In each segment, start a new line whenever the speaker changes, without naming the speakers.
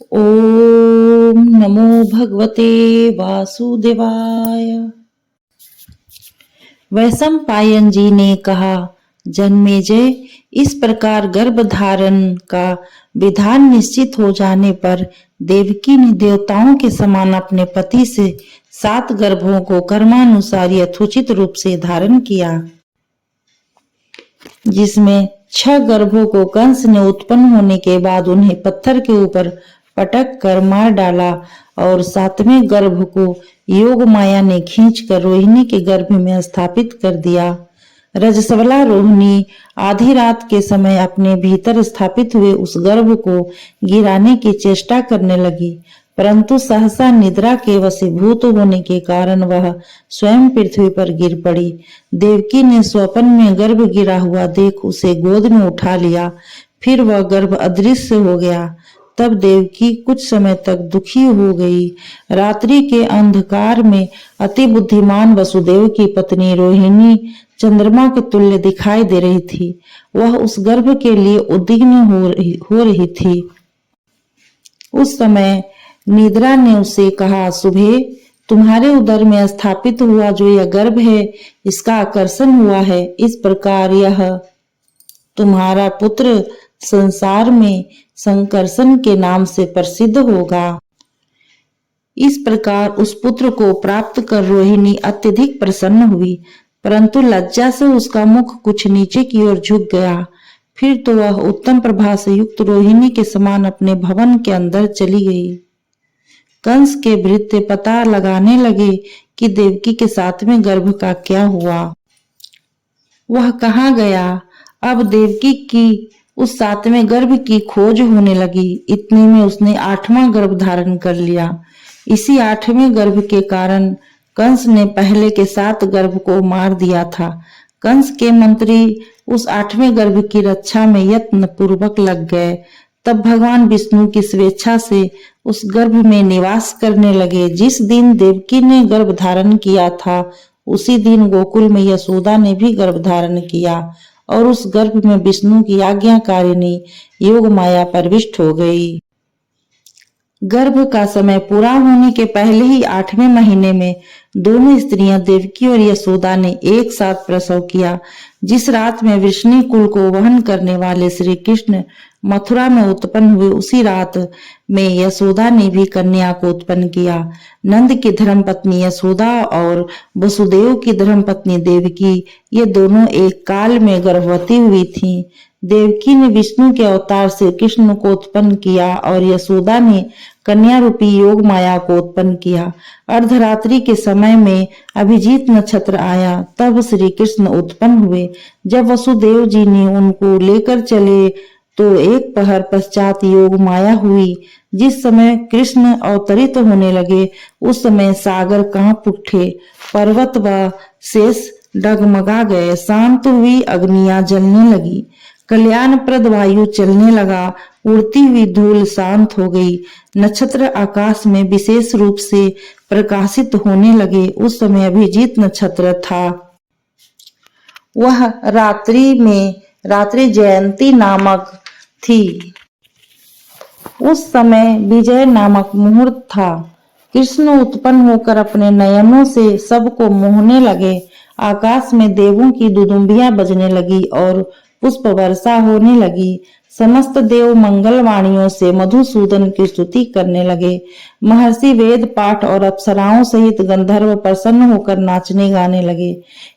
ओम नमो भगवते वासुदेवाय। वैशंपायन जी ने कहा, जन्मेजय, इस प्रकार गर्भ धारण का विधान निश्चित हो जाने पर देवकी ने देवताओं के समान अपने पति से 7 गर्भों को कर्मानुसार यथोचित रूप से धारण किया, जिसमें 6 गर्भों को कंस ने उत्पन्न होने के बाद उन्हें पत्थर के ऊपर पटक कर मार डाला और 7वें गर्भ को योग माया ने खींचकर रोहिणी के गर्भ में स्थापित कर दिया। रजस्वला रोहिणी आधी रात के समय अपने भीतर स्थापित हुए उस गर्भ को गिराने की चेष्टा करने लगी, परंतु सहसा निद्रा के वशीभूत होने के कारण वह स्वयं पृथ्वी पर गिर पड़ी। देवकी ने स्वप्न में गर्भ गिरा हुआ देख उसे गोद में उठा लिया, फिर वह गर्भ अदृश्य हो गया। तब देवकी कुछ समय तक दुखी हो गई। रात्रि के अंधकार में अति बुद्धिमान वसुदेव की पत्नी रोहिणी चंद्रमा के तुल्य दिखाई दे रही थी। वह उस गर्भ के लिए उद्विग्न हो रही थी। उस समय निद्रा ने उससे कहा, सुबह, तुम्हारे उदर में स्थापित हुआ जो यह गर्भ है, इसका आकर्षण हुआ है। इस प्रकार यह तुम्हारा पुत्र संसार में संकर्षण के नाम से प्रसिद्ध होगा। इस प्रकार उस पुत्र को प्राप्त कर रोहिणी अत्यधिक प्रसन्न हुई, परंतु लज्जा से उसका मुख कुछ नीचे की ओर झुक गया। फिर तो वह उत्तम प्रभा से युक्त रोहिणी के समान अपने भवन के अंदर चली गई। कंस के भृत्य पता लगाने लगे कि देवकी के 7वें गर्भ का क्या हुआ, वह कहाँ गया। अब देवकी की उस 7वें गर्भ की खोज होने लगी। इतने में उसने 8वां गर्भ धारण कर लिया। इसी 8वें गर्भ के कारण कंस ने पहले के 7 गर्भ को मार दिया था। कंस के मंत्री उस 8वें गर्भ की रक्षा में यत्न पूर्वक लग गए। तब भगवान विष्णु की स्वेच्छा से उस गर्भ में निवास करने लगे। जिस दिन देवकी ने गर्भ धारण किया था, उसी दिन गोकुल में यशोदा ने भी गर्भ धारण किया और उस गर्भ में विष्णु की आज्ञाकारिणी योग माया प्रविष्ट हो गई। गर्भ का समय पूरा होने के पहले ही 8वें महीने में दोनों स्त्रियां देवकी और यशोदा ने एक साथ प्रसव किया। जिस रात में वृष्णि कुल को वहन करने वाले श्री कृष्ण मथुरा में उत्पन्न हुए, उसी रात में यशोदा ने भी कन्या को उत्पन्न किया। नंद की धर्मपत्नी यशोदा और वसुदेव की धर्मपत्नी देवकी, ये दोनों एक काल में गर्भवती हुई थीं। देवकी ने विष्णु के अवतार से कृष्ण को उत्पन्न किया और यशोदा ने कन्या रूपी योग माया को उत्पन्न किया। अर्धरात्रि के समय में अभिजीत नक्षत्र आया, तब श्री कृष्ण उत्पन्न हुए। जब वसुदेव जी ने उनको लेकर चले तो एक पहर पश्चात योग माया हुई। जिस समय कृष्ण अवतरित होने लगे, उस समय सागर कांप उठे, पर्वत व शेष डगमगा गए, शांत हुई अग्नियां जलने लगी, कल्याणप्रद वायु चलने लगा, उड़ती हुई धूल शांत हो गई, नक्षत्र आकाश में विशेष रूप से प्रकाशित होने लगे। उस समय अभिजीत नक्षत्र था। वह रात्रि जयंती नामक थी। उस समय विजय नामक मुहूर्त था। कृष्ण उत्पन्न होकर अपने नयनों से सबको मोहने लगे। आकाश में देवों की दुदुम्बियां बजने लगी और पुष्प वर्षा होने लगी। समस्त देव मंगल वाणियों से मधुसूदन की स्तुति करने लगे। महर्षि वेद पाठ और अप्सराओं सहित गंधर्व प्रसन्न होकर नाचने गाने लगे।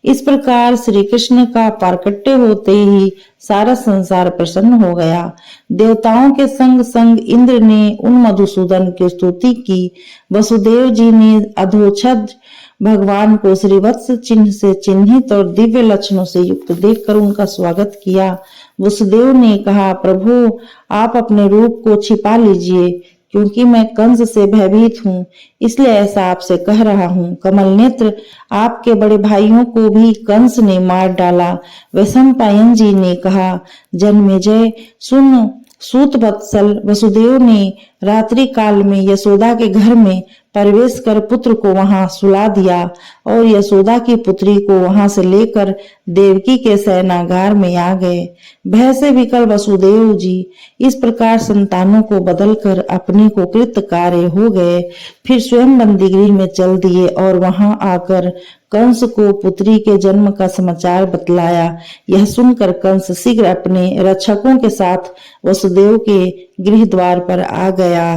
इस प्रकार श्री कृष्ण का प्राकट्य होते ही सारा संसार प्रसन्न हो गया। देवताओं के संग संग इंद्र ने उन मधुसूदन की स्तुति की। वसुदेव जी ने अधोक्षज भगवान को श्रीवत्स चिन्ह से चिन्हित और दिव्य लक्षणों से युक्त देखकर उनका स्वागत किया। वसुदेव ने कहा, प्रभु, आप अपने रूप को छिपा लीजिए, क्योंकि मैं कंस से भयभीत हूँ, इसलिए ऐसा आपसे कह रहा हूँ। कमल नेत्र, आपके बड़े भाइयों को भी कंस ने मार डाला। वैशंपायन जी ने कहा, जन्मेजय, सुन, सूत वत्सल वसुदेव ने रात्रि काल में यशोदा के घर में प्रवेश कर पुत्र को वहां सुला दिया और यशोदा की पुत्री को वहां से लेकर देवकी के शयनागार में आ गए। भय से विकल वसुदेव जी इस प्रकार संतानों को बदलकर अपने को कृतकार्य हो गए। फिर स्वयं बंदीगृह में चल दिए और वहां आकर कंस को पुत्री के जन्म का समाचार बतलाया। यह सुनकर कंस शीघ्र अपने रक्षकों के साथ वसुदेव के गृह द्वार पर आ गया।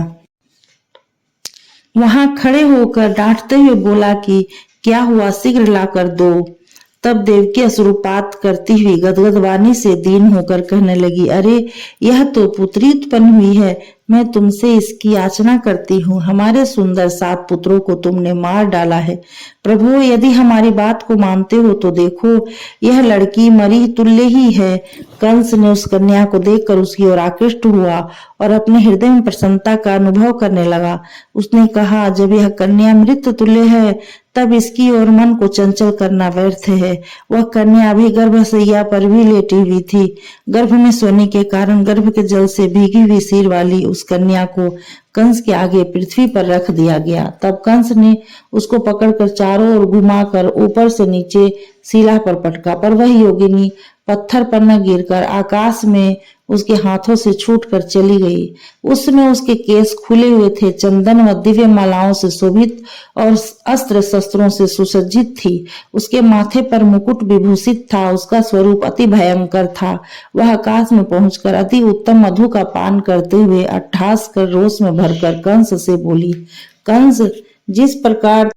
वहां खड़े होकर डांटते हुए बोला कि क्या हुआ, शीघ्र लाकर दो। तब देवकी अश्रुपात करती हुई गदगद वाणी से दीन होकर कहने लगी, अरे यह तो पुत्री उत्पन्न हुई है, मैं तुमसे इसकी याचना करती हूँ। हमारे सुंदर 7 पुत्रों को तुमने मार डाला है। प्रभु, यदि हमारी बात को मानते हो तो देखो, यह लड़की मरी तुल्य ही है। कंस ने उस कन्या को देखकर उसकी ओर आकृष्ट हुआ और अपने हृदय में प्रसन्नता का अनुभव करने लगा। उसने कहा, जब यह कन्या मृत तुल्य है तब इसकी ओर मन को चंचल करना व्यर्थ है। वह कन्या अभी गर्भशैया पर भी लेटी हुई थी। गर्भ में सोने के कारण गर्भ के जल से भीगी हुई सिर वाली उस कन्या को कंस के आगे पृथ्वी पर रख दिया गया। तब कंस ने उसको पकड़कर चारों ओर घुमाकर ऊपर से नीचे शिला पर पटका, पर वह योगिनी पत्थर पर न गिरकर आकाश में उसके हाथों से छूटकर चली गई। उस समय उसके केस खुले हुए थे, चंदन व दिव्य मालाओं से शोभित और अस्त्र शस्त्रों से सुसज्जित थी। उसके माथे पर मुकुट विभूषित था। उसका स्वरूप अति भयंकर था। वह आकाश में पहुंचकर अति उत्तम मधु का पान करते हुए अट्ठास कर रोष में भरकर कंस से बोली, कंस, जिस प्रकार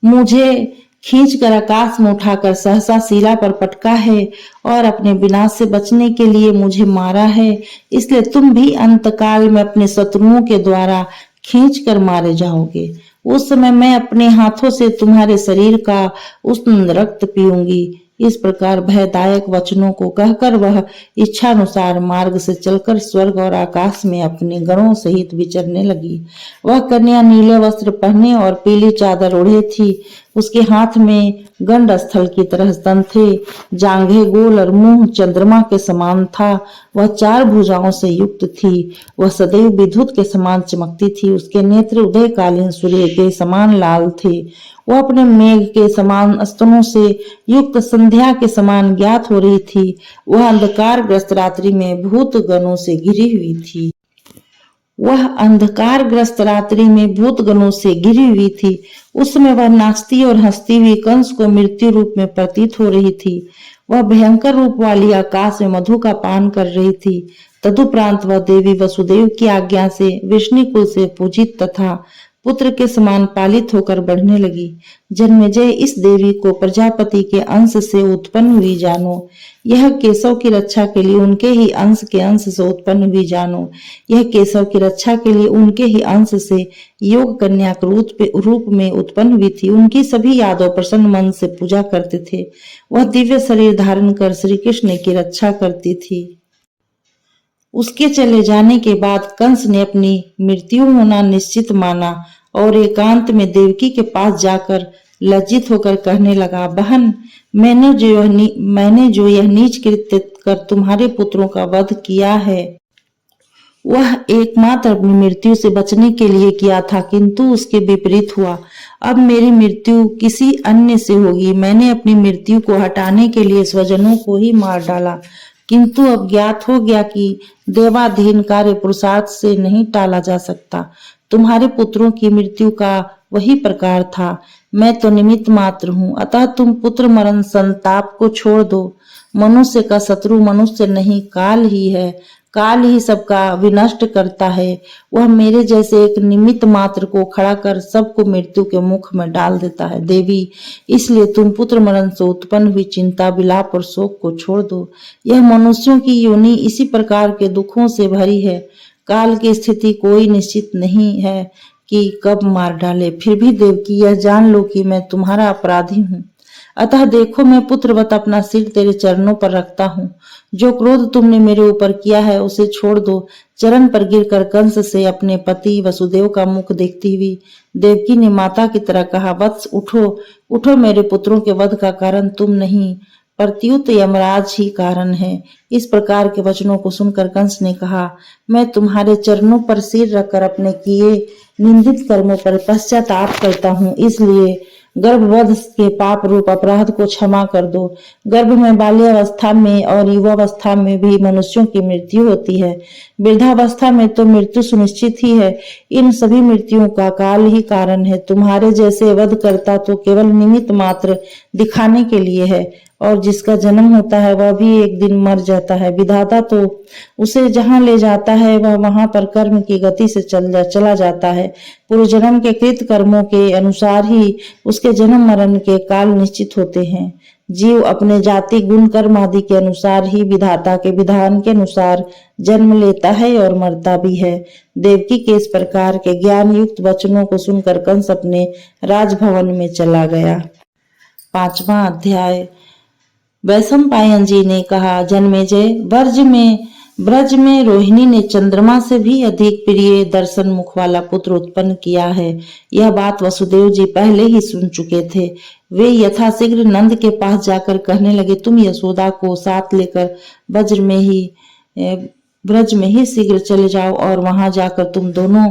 मुझे खींचकर आकाश में उठाकर सहसा शिला पर पटका है और अपने विनाश से बचने के लिए मुझे मारा है, इसलिए तुम भी अंतकाल में अपने शत्रुओं के द्वारा खींचकर मारे जाओगे। उस समय मैं अपने हाथों से तुम्हारे शरीर का उष्ण रक्त पीऊंगी। इस प्रकार भयदायक वचनों को कहकर वह इच्छानुसार मार्ग से चलकर स्वर्ग और आकाश में अपने गणों सहित विचरने लगी। वह कन्या नीले वस्त्र पहने और पीली चादर ओढ़े थी। उसके हाथ में गंड स्थल की तरह स्तन थे, जांघें गोल और मुंह चंद्रमा के समान था। वह 4 भुजाओं से युक्त थी। वह सदैव विद्युत के समान चमकती थी। उसके नेत्र उदयकालीन सूर्य के समान लाल थे। वह अपने मेघ के समान स्तनों से युक्त संध्या के समान ज्ञात हो रही थी। वह अंधकारग्रस्त रात्रि में भूत गणों से घिरी हुई थी। उस समय वह नाचती और हंसती हुई कंस को मृत्यु रूप में प्रतीत हो रही थी। वह भयंकर रूप वाली आकाश में मधु का पान कर रही थी। तदुपरांत वह देवी वसुदेव की आज्ञा से विष्णु कुल से पूजित तथा पुत्र के समान पालित होकर बढ़ने लगी। जन्मेजय, इस देवी को प्रजापति के अंश से उत्पन्न हुई जानो। यह केशव की रक्षा के लिए उनके ही अंश के अंश से उत्पन्न हुई जानो। यह केशव की रक्षा के लिए उनके ही अंश से योग कन्या के रूप में उत्पन्न हुई थी। उनकी सभी यादव प्रसन्न मन से पूजा करते थे। वह दिव्य शरीर धारण कर श्री कृष्ण की रक्षा करती थी। उसके चले जाने के बाद कंस ने अपनी मृत्यु होना निश्चित माना और एकांत में देवकी के पास जाकर लज्जित होकर कहने लगा, बहन, मैंने जो यह नीच कृत्य कर तुम्हारे पुत्रों का वध किया है, वह एकमात्र अपनी मृत्यु से बचने के लिए किया था, किंतु उसके विपरीत हुआ। अब मेरी मृत्यु किसी अन्य से होगी। मैंने अपनी मृत्यु को हटाने के लिए स्वजनों को ही मार डाला, किंतु अब ज्ञात हो गया कि देवाधीन कार्य पुरुषार्थ से नहीं टाला जा सकता। तुम्हारे पुत्रों की मृत्यु का वही प्रकार था। मैं तो निमित्त मात्र हूँ, अतः तुम पुत्र मरण संताप को छोड़ दो। मनुष्य का शत्रु मनुष्य नहीं, काल ही है। काल ही सबका विनष्ट करता है। वह मेरे जैसे एक निमित्त मात्र को खड़ा कर सबको मृत्यु के मुख में डाल देता है। देवी, इसलिए तुम पुत्र मरण से उत्पन्न हुई चिंता, विलाप और शोक को छोड़ दो। यह मनुष्यों की योनि इसी प्रकार के दुखों से भरी है। काल की स्थिति कोई निश्चित नहीं है कि कब मार डाले। फिर भी देवकी, यह जान लो कि मैं तुम्हारा अपराधी हूँ। अतः देखो, मैं पुत्रवत अपना सिर तेरे चरणों पर रखता हूँ। जो क्रोध तुमने मेरे ऊपर किया है उसे छोड़ दो। चरण पर गिरकर कंस से अपने पति वसुदेव का मुख देखती हुई देवकी ने माता की तरह कहा, वत्स, उठो उठो, मेरे पुत्रों के वध का कारण तुम नहीं प्रत्युत यमराज ही कारण है। इस प्रकार के वचनों को सुनकर कंस ने कहा, मैं तुम्हारे चरणों पर सिर रखकर अपने किए निंदित कर्मों पर पश्चाताप करता हूँ, इसलिए गर्भवध के पाप रूप अपराध को क्षमा कर दो। गर्भ में बाल्यावस्था में और युवावस्था में भी मनुष्यों की मृत्यु होती है, वृद्धावस्था में तो मृत्यु सुनिश्चित ही है। इन सभी मृत्युओं का काल ही कारण है। तुम्हारे जैसे वध करता तो केवल निमित्त मात्र दिखाने के लिए है, और जिसका जन्म होता है वह भी एक दिन मर जाता है। विधाता तो उसे जहां ले जाता है वह वहां पर कर्म की गति से चला जाता है। पूर्व जन्म के कृत कर्मों के अनुसार ही उसके जन्म मरण के काल निश्चित होते हैं। जीव अपने जाति गुण कर्म आदि के अनुसार ही विधाता के विधान के अनुसार जन्म लेता है और मरता भी है। देवकी के इस प्रकार के ज्ञान युक्त वचनों को सुनकर कंस अपने राजभवन में चला गया। 5वां अध्याय। वैशंपायन जी ने कहा, जन्मेजय, ब्रज में रोहिणी ने चंद्रमा से भी अधिक प्रिय दर्शन मुख वाला पुत्र उत्पन्न किया है। यह बात वसुदेव जी पहले ही सुन चुके थे। वे यथाशीघ्र नंद के पास जाकर कहने लगे, तुम यशोदा को साथ लेकर ब्रज में ही शीघ्र चले जाओ और वहां जाकर तुम दोनों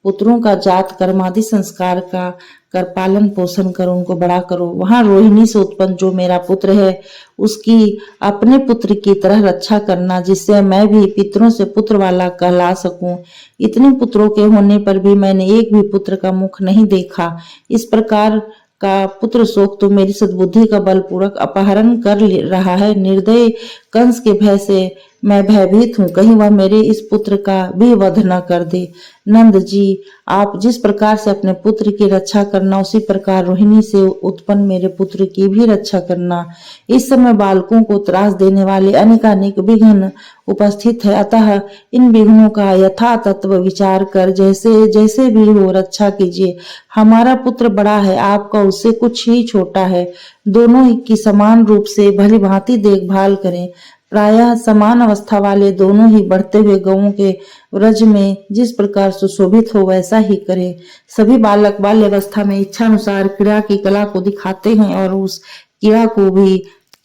पुत्रों का जात कर्मादि संस्कार का कर पालन पोषण करो, उनको बड़ा करो। वहां रोहिणी से उत्पन्न जो मेरा पुत्र है उसकी अपने पुत्र की तरह रक्षा करना, जिससे मैं भी पितरों से पुत्र वाला कहला सकूं। इतने पुत्रों के होने पर भी मैंने एक भी पुत्र का मुख नहीं देखा। इस प्रकार का पुत्र शोक तो मेरी सद्बुद्धि का बलपूर्वक अपहरण कर रहा है। निर्दय कंस के भय से मैं भयभीत हूँ, कहीं वह मेरे इस पुत्र का भी वध न कर दे। नंद जी, आप जिस प्रकार से अपने पुत्र की रक्षा करना, उसी प्रकार रोहिणी से उत्पन्न मेरे पुत्र की भी रक्षा करना। इस समय बालकों को त्रास देने वाले अनेकानेक विघ्न उपस्थित है, अतः इन विघ्नों का यथा तत्व विचार कर जैसे जैसे भी हो रक्षा कीजिए। हमारा पुत्र बड़ा है, आपका उससे कुछ ही छोटा है। दोनों ही की समान रूप से भली भांति देखभाल करें। प्रायः समान अवस्था वाले दोनों ही बढ़ते हुए गौओं के व्रज में जिस प्रकार सुशोभित हो वैसा ही करें। सभी बालक बाल्यावस्था में इच्छा अनुसार क्रीड़ा की कला को दिखाते हैं और उस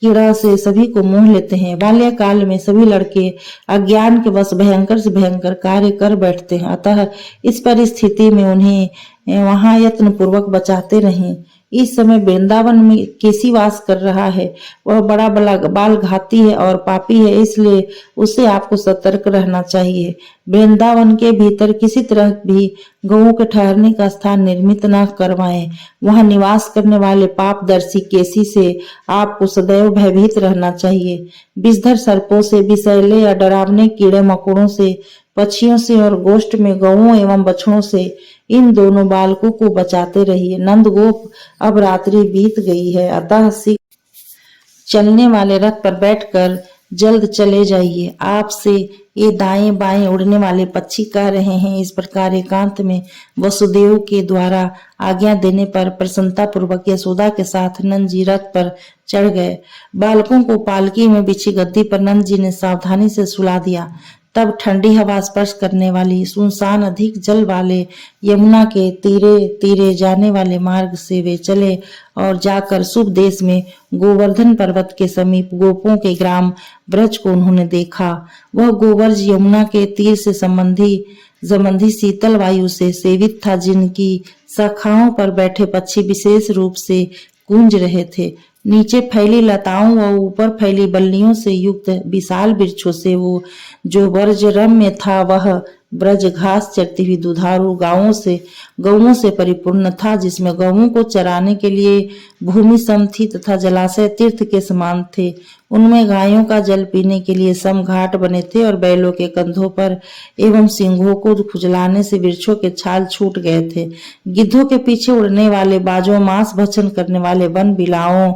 क्रीड़ा से सभी को मोह लेते हैं। बाल्यकाल में सभी लड़के अज्ञान के वश भयंकर से भयंकर कार्य कर बैठते हैं, अतः इस परिस्थिति में उन्हें वहां यत्न पूर्वक बचाते रहें। इस समय वृंदावन में केसी वास कर रहा है, वह बड़ा बाल घाती है और पापी है, इसलिए उससे आपको सतर्क रहना चाहिए। वृंदावन के भीतर किसी तरह भी गौओं के ठहरने का स्थान निर्मित न करवाएं। वहां निवास करने वाले पापदर्शी केसी से आपको सदैव भयभीत रहना चाहिए। विषधर सर्पों से, विषैले या डरावने कीड़े मकोड़ों से, पक्षियों से और गोष्ठ में गौओं एवं बछड़ों से इन दोनों बालकों को बचाते रहिए। नंद गोप, अब रात्रि बीत गई है, अतः चलने वाले रथ पर बैठकर जल्द चले जाइए। आपसे ये दाएं बाएं उड़ने वाले पक्षी कह रहे हैं। इस प्रकार एकांत में वसुदेव के द्वारा आज्ञा देने पर प्रसन्नता पूर्वक यशोदा के साथ नंद जी रथ पर चढ़ गए। बालकों को पालकी में बिछी गद्दी पर नंद जी ने सावधानी से सुला दिया। तब ठंडी हवा स्पर्श करने वाली सुनसान अधिक जल वाले यमुना के तीरे तीरे जाने वाले मार्ग से वे चले और जाकर शुभ देश में गोवर्धन पर्वत के समीप गोपों के ग्राम ब्रज को उन्होंने देखा। वह गोवर्ज यमुना के तीर से संबंधी शीतल वायु से सेवित था, जिनकी शाखाओं पर बैठे पक्षी विशेष रूप से गूंज रहे थे। नीचे फैली लताओं व ऊपर फैली बल्लियों से युक्त विशाल वृक्षों से वो जो ब्रज रम्य था, वह ब्रज घास चरती हुई दुधारू गौओं से परिपूर्ण था, जिसमें गौओं को चराने के लिए भूमि सम थी तथा जलाशय तीर्थ के समान थे। उनमें गायों का जल पीने के लिए सम घाट बने थे और बैलों के कंधों पर एवं सिंहों को खुजलाने से वृक्षों के छाल छूट गए थे। गिद्धों के पीछे उड़ने वाले बाजों, मांस भक्षण करने वाले वन बिलाओं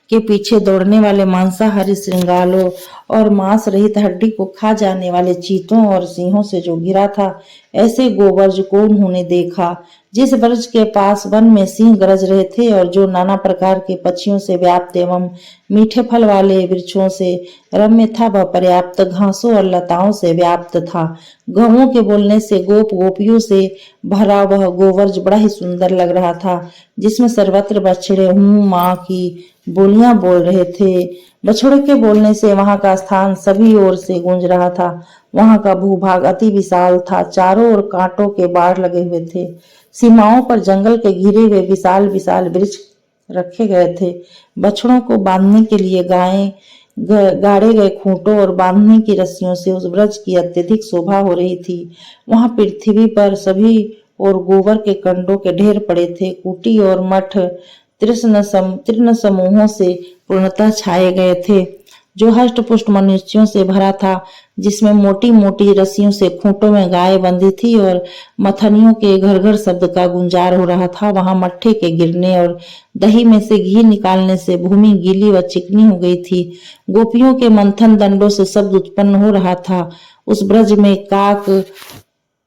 के पीछे दौड़ने वाले मांसाहारी श्रृंगालों और मांस रहित हड्डी को खा जाने वाले चीतों और सिंहों से जो घिरा था, ऐसे गोवर्ज को उन्होंने देखा। जिस ब्रज के पास वन में सिंह गरज रहे थे और जो नाना प्रकार के पक्षियों से व्याप्त एवं मीठे फल वाले वृक्षों से रम्य था, वह पर्याप्त घासों और लताओं से व्याप्त था। गौओं के बोलने से गोपियों से भरा वह गोवर्ज बड़ा ही सुंदर लग रहा था, जिसमें सर्वत्र बछड़े हूँ माँ की बोलियां बोल रहे थे। बछड़े के बोलने से वहां का स्थान सभी ओर से गूंज रहा था। वहां का भूभाग अति विशाल था, चारों ओर कांटों के बाढ़ लगे हुए थे। सीमाओं पर जंगल के घिरे हुए विशाल विशाल वृक्ष रखे गए थे। बछड़ों को बांधने के लिए गाड़े गए खूंटों और बांधने की रस्सियों से उस ब्रज की अत्यधिक शोभा हो रही थी। वहां पृथ्वी पर सभी और गोबर के कंडों के ढेर पड़े थे। कुटी और मठ तीर्ण समूहों से पूर्णतः छाए गए थे, जो हष्ट पुष्ट मनुष्यों से भरा था, जिसमें मोटी मोटी रस्सियों से खूंटों में गाय बंधी थी और मथनियों के घर घर शब्द का गुंजार हो रहा था। वहां मट्ठे के गिरने और दही में से घी निकालने से भूमि गीली व चिकनी हो गई थी। गोपियों के मंथन दंडों से शब्द उत्पन्न हो रहा था। उस ब्रज में काक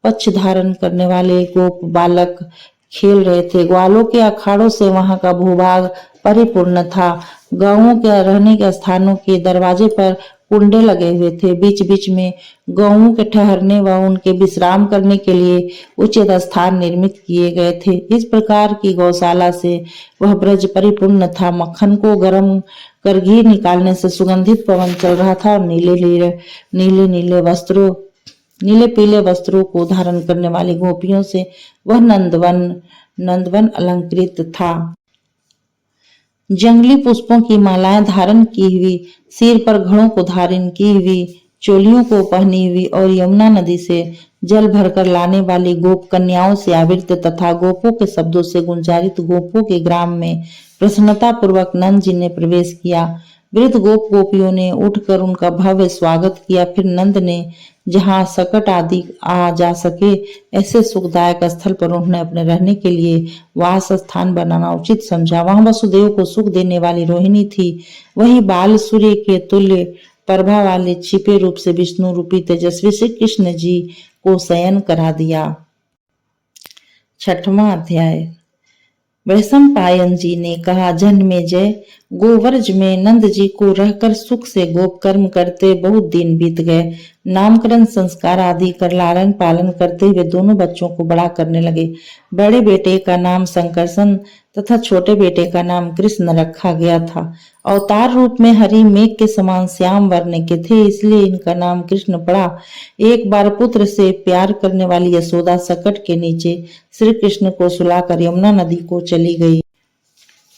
पक्ष धारण करने वाले गोप बालक खेल रहे थे। ग्वालों के अखाड़ों से वहां का भूभाग परिपूर्ण था। गांवों के रहने के स्थानों के दरवाजे पर कुंडे लगे हुए थे। बीच बीच में गौओं के ठहरने व उनके विश्राम करने के लिए उचित स्थान निर्मित किए गए थे। इस प्रकार की गौशाला से वह ब्रज परिपूर्ण था। मक्खन को गर्म कर घी निकालने से सुगंधित पवन चल रहा था और नीले पीले वस्त्रों को धारण करने वाली गोपियों से वह नंदवन अलंकृत था। जंगली पुष्पों की मालाएं धारण की हुई, सिर पर घड़ों को धारण की हुई, चोलियों को पहनी हुई और यमुना नदी से जल भरकर लाने वाली गोप कन्याओं से आवृत तथा गोपों के शब्दों से गुंजारित गोपों के ग्राम में प्रसन्नता पूर्वक नंद जी ने प्रवेश किया। वृद्ध गोप गोपियों ने उठकर उनका भव्य स्वागत किया। फिर नंद ने जहाँ सकट आदि आ जा सके ऐसे सुखदायक स्थल पर उन्होंने अपने रहने के लिए वास स्थान बनाना उचित समझा। वहां वसुदेव को सुख देने वाली रोहिणी थी। वही बाल सूर्य के तुल्य प्रभा वाले छिपे रूप से विष्णु रूपी तेजस्वी श्री कृष्ण जी को शयन करा दिया। 6वां अध्याय। वैशम पायन जी ने कहा, जन्मेजय, गोवर्ज में नंद जी को रहकर सुख से गोप कर्म करते बहुत दिन बीत गए। नामकरण संस्कार आदि कर लालन पालन करते हुए दोनों बच्चों को बड़ा करने लगे। बड़े बेटे का नाम शंकरसन तथा छोटे बेटे का नाम कृष्ण रखा गया था। अवतार रूप में हरि मेघ के समान श्याम वर्ण के थे, इसलिए इनका नाम कृष्ण पड़ा। एक बार पुत्र से प्यार करने वाली यशोदा सकट के नीचे श्री कृष्ण को सुलाकर यमुना नदी को चली गई।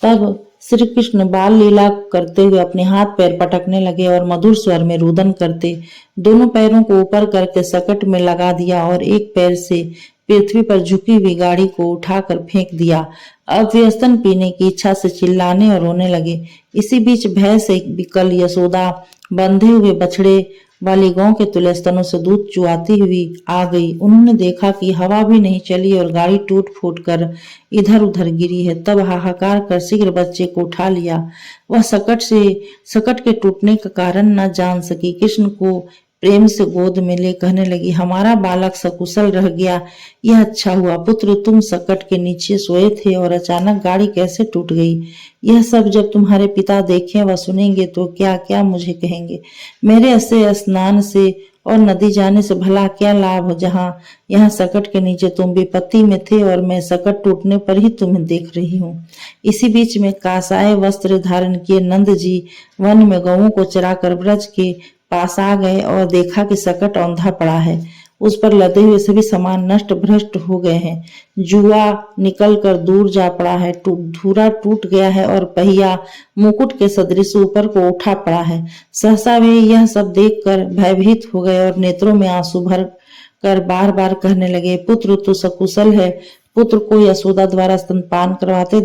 तब श्री कृष्ण बाल लीला करते हुए अपने हाथ पैर पटकने लगे और मधुर स्वर में रुदन करते दोनों पैरों को ऊपर करके सकट में लगा दिया और एक पैर से पृथ्वी पर झुकी हुई गाड़ी को उठाकर फेंक दिया। अब वे स्तन पीने की इच्छा से चिल्लाने और रोने लगे। इसी बीच भय से विकल यशोदा बंधे हुए बछड़े वाली गौ के तुल्य स्तनों से दूध चुआती हुई आ गई। उन्होंने देखा कि हवा भी नहीं चली और गाड़ी टूट फूट कर इधर उधर गिरी है। तब हाहाकार कर शीघ्र बच्चे को उठा लिया। वह सकट के टूटने का कारण न जान सकी। कृष्ण को प्रेम से गोद में ले कहने लगी, हमारा बालक सकुशल रह गया, यह अच्छा हुआ। पुत्र, तुम सकट के नीचे सोए थे और अचानक गाड़ी कैसे टूट गई? यह सब जब तुम्हारे पिता देखें व सुनेंगे तो क्या क्या मुझे कहेंगे। मेरे ऐसे स्नान से और नदी जाने से भला क्या लाभ हो, जहाँ यहाँ सकट के नीचे तुम विपत्ति में थे और मैं सकट टूटने पर ही तुम्हें देख रही हूँ। इसी बीच में कासाय वस्त्र धारण किए नंद जी वन में गौओं को चराकर ब्रज के पास आ गए और देखा कि सकट औंधा पड़ा है। उस पर लदे हुए सभी सामान नष्ट भ्रष्ट हो गए हैं। जुआ निकल कर दूर जा पड़ा है, धूरा टूट गया है और पहिया मुकुट के सदृश ऊपर को उठा पड़ा है। सहसा वे यह सब देखकर भयभीत हो गए और नेत्रों में आंसू भर कर बार बार कहने लगे, पुत्र तो सकुशल है। पुत्र को यशोदा द्वारा स्तनपान करवाते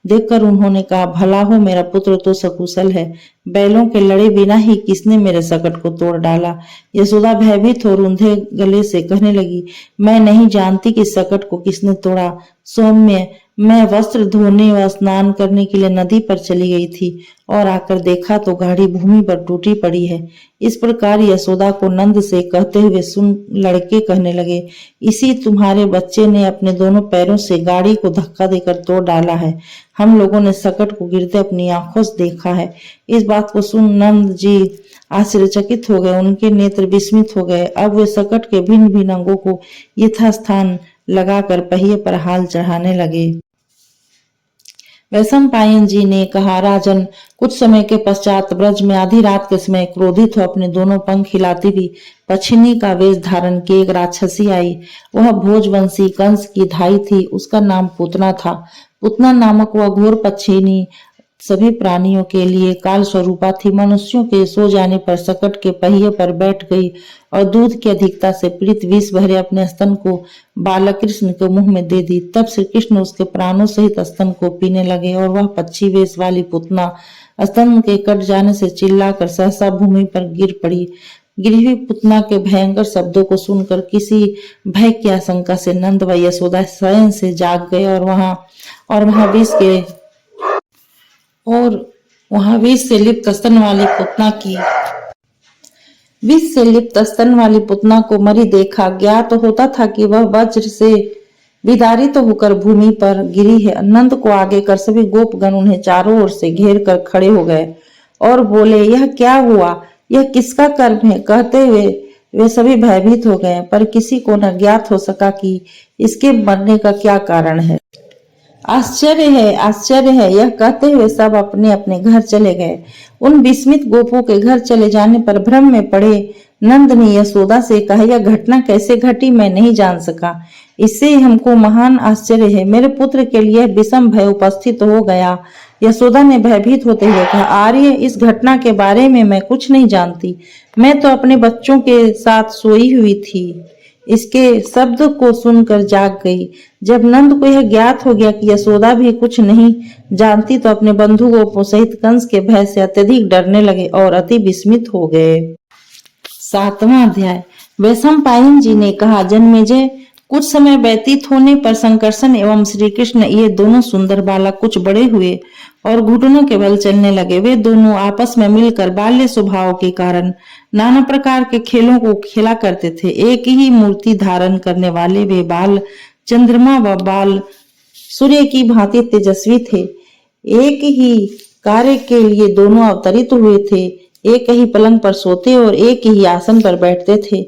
देखकर उन्होंने कहा, भला हो, मेरा पुत्र तो सकुशल है। बैलों के लड़े बिना ही किसने मेरे सकट को तोड़ डाला? यशोदा भयभीत हो रूंधे गले से कहने लगी, मैं नहीं जानती कि सकट को किसने तोड़ा। सौम्य, मैं वस्त्र धोने व स्नान करने के लिए नदी पर चली गई थी और आकर देखा तो गाड़ी भूमि पर टूटी पड़ी है। इस प्रकार यशोदा को नंद से कहते हुए सुन लड़के कहने लगे, इसी तुम्हारे बच्चे ने अपने दोनों पैरों से गाड़ी को धक्का देकर तोड़ डाला है। हम लोगों ने सकट को गिरते अपनी आंखों से देखा है। इस बात को सुन नंद जी आश्चर्यचकित हो गए, उनके नेत्र विस्मित हो गए। अब वे सकट के भिन्न भिन्न अंगों को यथास्थान लगाकर पहिए पर हाल चढ़ाने लगे। वैशंपायन जी ने कहा, राजन, कुछ समय के पश्चात ब्रज में आधी रात के समय क्रोधित हो अपने दोनों पंख हिलाती हुई पक्षिणी का वेश धारण किए एक राक्षसी आई। वह भोजवंशी कंस की धाई थी। उसका नाम पूतना था। पूतना नामक वह घोर पक्षिणी सभी प्राणियों के लिए काल स्वरूपा थी। मनुष्यों के सो जाने पर सकट के पहिए पर बैठ गई और दूध की अधिकता से पीड़ित विष भरे अपने स्तन को बालक कृष्ण के मुंह में दे दी। तब श्री कृष्ण उसके प्राणों सहित स्तन को पीने लगे और वह पक्षी वेश वाली पुतना स्तन के कट जाने से चिल्लाकर सहसा भूमि पर गिर पड़ी। गिरी हुई पुतना के भयंकर शब्दों को सुनकर किसी भय की आशंका से नंद व यशोदा स्वयं से जाग गए और वहां विष से लिप्त स्तन वाली पुतना को मरी देखा। ज्ञात होता था कि वह वज्र से विदारित होकर भूमि पर गिरी है। नंद को आगे कर सभी गोपगण उन्हें चारों ओर से घेर कर खड़े हो गए और बोले, यह क्या हुआ? यह किसका कर्म है? कहते हुए वे सभी भयभीत हो गए, पर किसी को न ज्ञात हो सका कि इसके मरने का क्या कारण है। आश्चर्य है, यह कहते हुए सब अपने अपने घर चले गए। उन विस्मित गोपों के घर चले जाने पर भ्रम में पड़े नंद ने यशोदा से कहा, यह घटना कैसे घटी मैं नहीं जान सका। इससे हमको महान आश्चर्य है। मेरे पुत्र के लिए विषम भय उपस्थित हो गया। यशोदा ने भयभीत होते हुए कहा, आर्य, इस घटना के बारे में मैं कुछ नहीं जानती। मैं तो अपने बच्चों के साथ सोई हुई थी। इसके शब्द को सुनकर जाग गई। जब नंद को यह ज्ञात हो गया कि यशोदा भी कुछ नहीं जानती तो अपने बंधु गोपों सहित कंस के भय से अत्यधिक डरने लगे और अति विस्मित हो गए। 7वां अध्याय। वैशंपायन जी ने कहा, जन्मेजय, कुछ समय व्यतीत होने पर संकर्षण एवं श्री कृष्ण ये दोनों सुंदर बालक कुछ बड़े हुए और घुटनों के बल चलने लगे। वे दोनों आपस में मिलकर बाल्य स्वभाव के कारण नाना प्रकार के खेलों को खेला करते थे। एक ही मूर्ति धारण करने वाले वे बाल चंद्रमा व बाल सूर्य की भांति तेजस्वी थे। एक ही कार्य के लिए दोनों अवतरित हुए थे। एक ही पलंग पर सोते और एक ही आसन पर बैठते थे।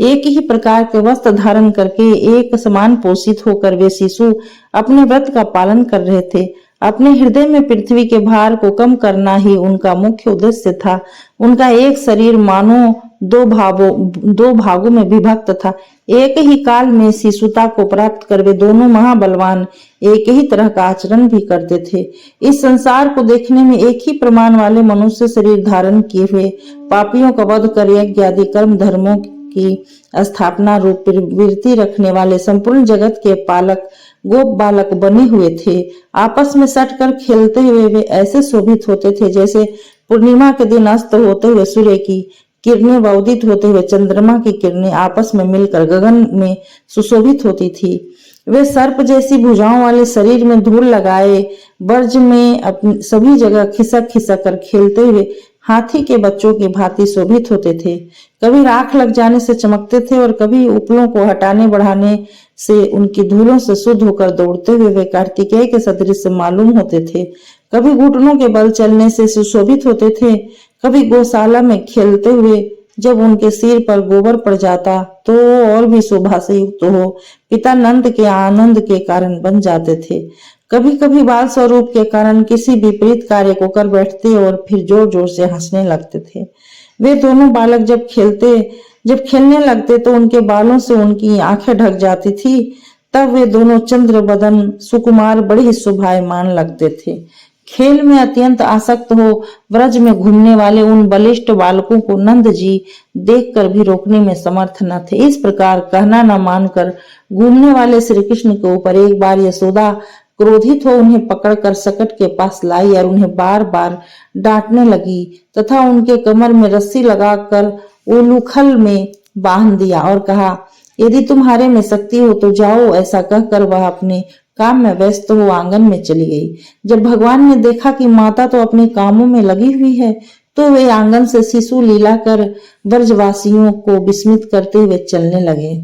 एक ही प्रकार के वस्त्र धारण करके एक समान पोषित होकर वे शिशु अपने व्रत का पालन कर रहे थे। अपने हृदय में पृथ्वी के भार को कम करना ही उनका मुख्य उद्देश्य था। उनका एक शरीर मानो दो भागों में विभक्त था। एक ही काल में शिशुता को प्राप्त कर वे दोनों महाबलवान एक ही तरह का आचरण भी करते थे। इस संसार को देखने में एक ही प्रमाण वाले मनुष्य शरीर धारण किए हुए पापियों का वध कर यज्ञ आदि कर्म धर्मों की स्थापना रूप वृत्ति रखने वाले संपूर्ण जगत के पालक गोप बालक बने हुए थे। आपस में सटकर खेलते हुए वे ऐसे शोभित होते थे जैसे पूर्णिमा के दिन अस्त होते हुए सूर्य की किरणें व उदित होते हुए चंद्रमा की किरणें आपस में मिलकर गगन में सुशोभित होती थी। वे सर्प जैसी भुजाओं वाले शरीर में धूल लगाए ब्रज में अपनी सभी जगह खिसक खिसक कर खेलते हुए हाथी के बच्चों की भांति शोभित होते थे। कभी राख लग जाने से चमकते थे और कभी उपलों को हटाने बढ़ाने से उनकी धूलों से शुद्ध होकर दौड़ते हुए वे कार्तिकेय के सदृश मालूम होते थे। कभी घुटनों के बल चलने से सुशोभित होते थे, कभी गौशाला में खेलते हुए जब उनके सिर पर गोबर पड़ जाता तो और भी शोभा से युक्त हो पिता नंद के आनंद के कारण बन जाते थे। कभी कभी बाल स्वरूप के कारण किसी विपरीत कार्य को कर बैठते और फिर जोर जोर से हंसने लगते थे। वे दोनों बालक जब खेलने लगते तो उनके बालों से उनकी आंखें ढक जाती थी। तब वे दोनों चंद्र बदन सुकुमार बड़े ही शोभायमान लगते थे। खेल में अत्यंत आसक्त हो व्रज में घूमने वाले उन बलिष्ठ बालकों को नंद जी देखकर भी रोकने में समर्थ न थे। इस प्रकार कहना न मानकर घूमने वाले श्री कृष्ण के ऊपर एक बार यशोदा क्रोधित हो उन्हें पकड़कर सकट के पास लाई और उन्हें बार बार डांटने लगी तथा उनके कमर में रस्सी लगाकर उलूखल में बांध दिया और कहा, यदि तुम्हारे में शक्ति हो तो जाओ। ऐसा कहकर वह अपने काम में व्यस्त हो आंगन में चली गई। जब भगवान ने देखा कि माता तो अपने कामों में लगी हुई है तो वे आंगन से शिशु लीला कर ब्रजवासियों को विस्मित करते हुए चलने लगे।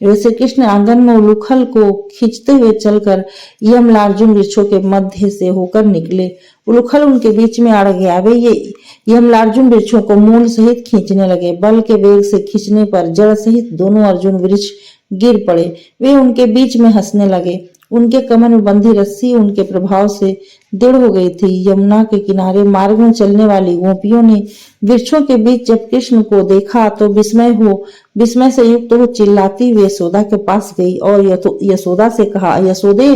वे श्री कृष्ण आंगन में उलूखल को खींचते हुए चलकर यमलार्जुन वृक्षों के मध्य से होकर निकले। उलूखल उनके बीच में अड़ गया। वे ये यमलार्जुन वृक्षों को मूल सहित खींचने लगे। बल के वेग से खींचने पर जड़ सहित दोनों अर्जुन वृक्ष गिर पड़े। वे उनके बीच में हंसने लगे। उनके कमर में बंधी रस्सी उनके प्रभाव से दृढ़ हो गई थी। यमुना के किनारे मार्ग में चलने वाली गोपियों ने वृक्षों के बीच जब कृष्ण को देखा तो विस्मय से युक्त हो चिल्लाती हुई यशोदा के पास गई और यशोदा से कहा, यशोदे,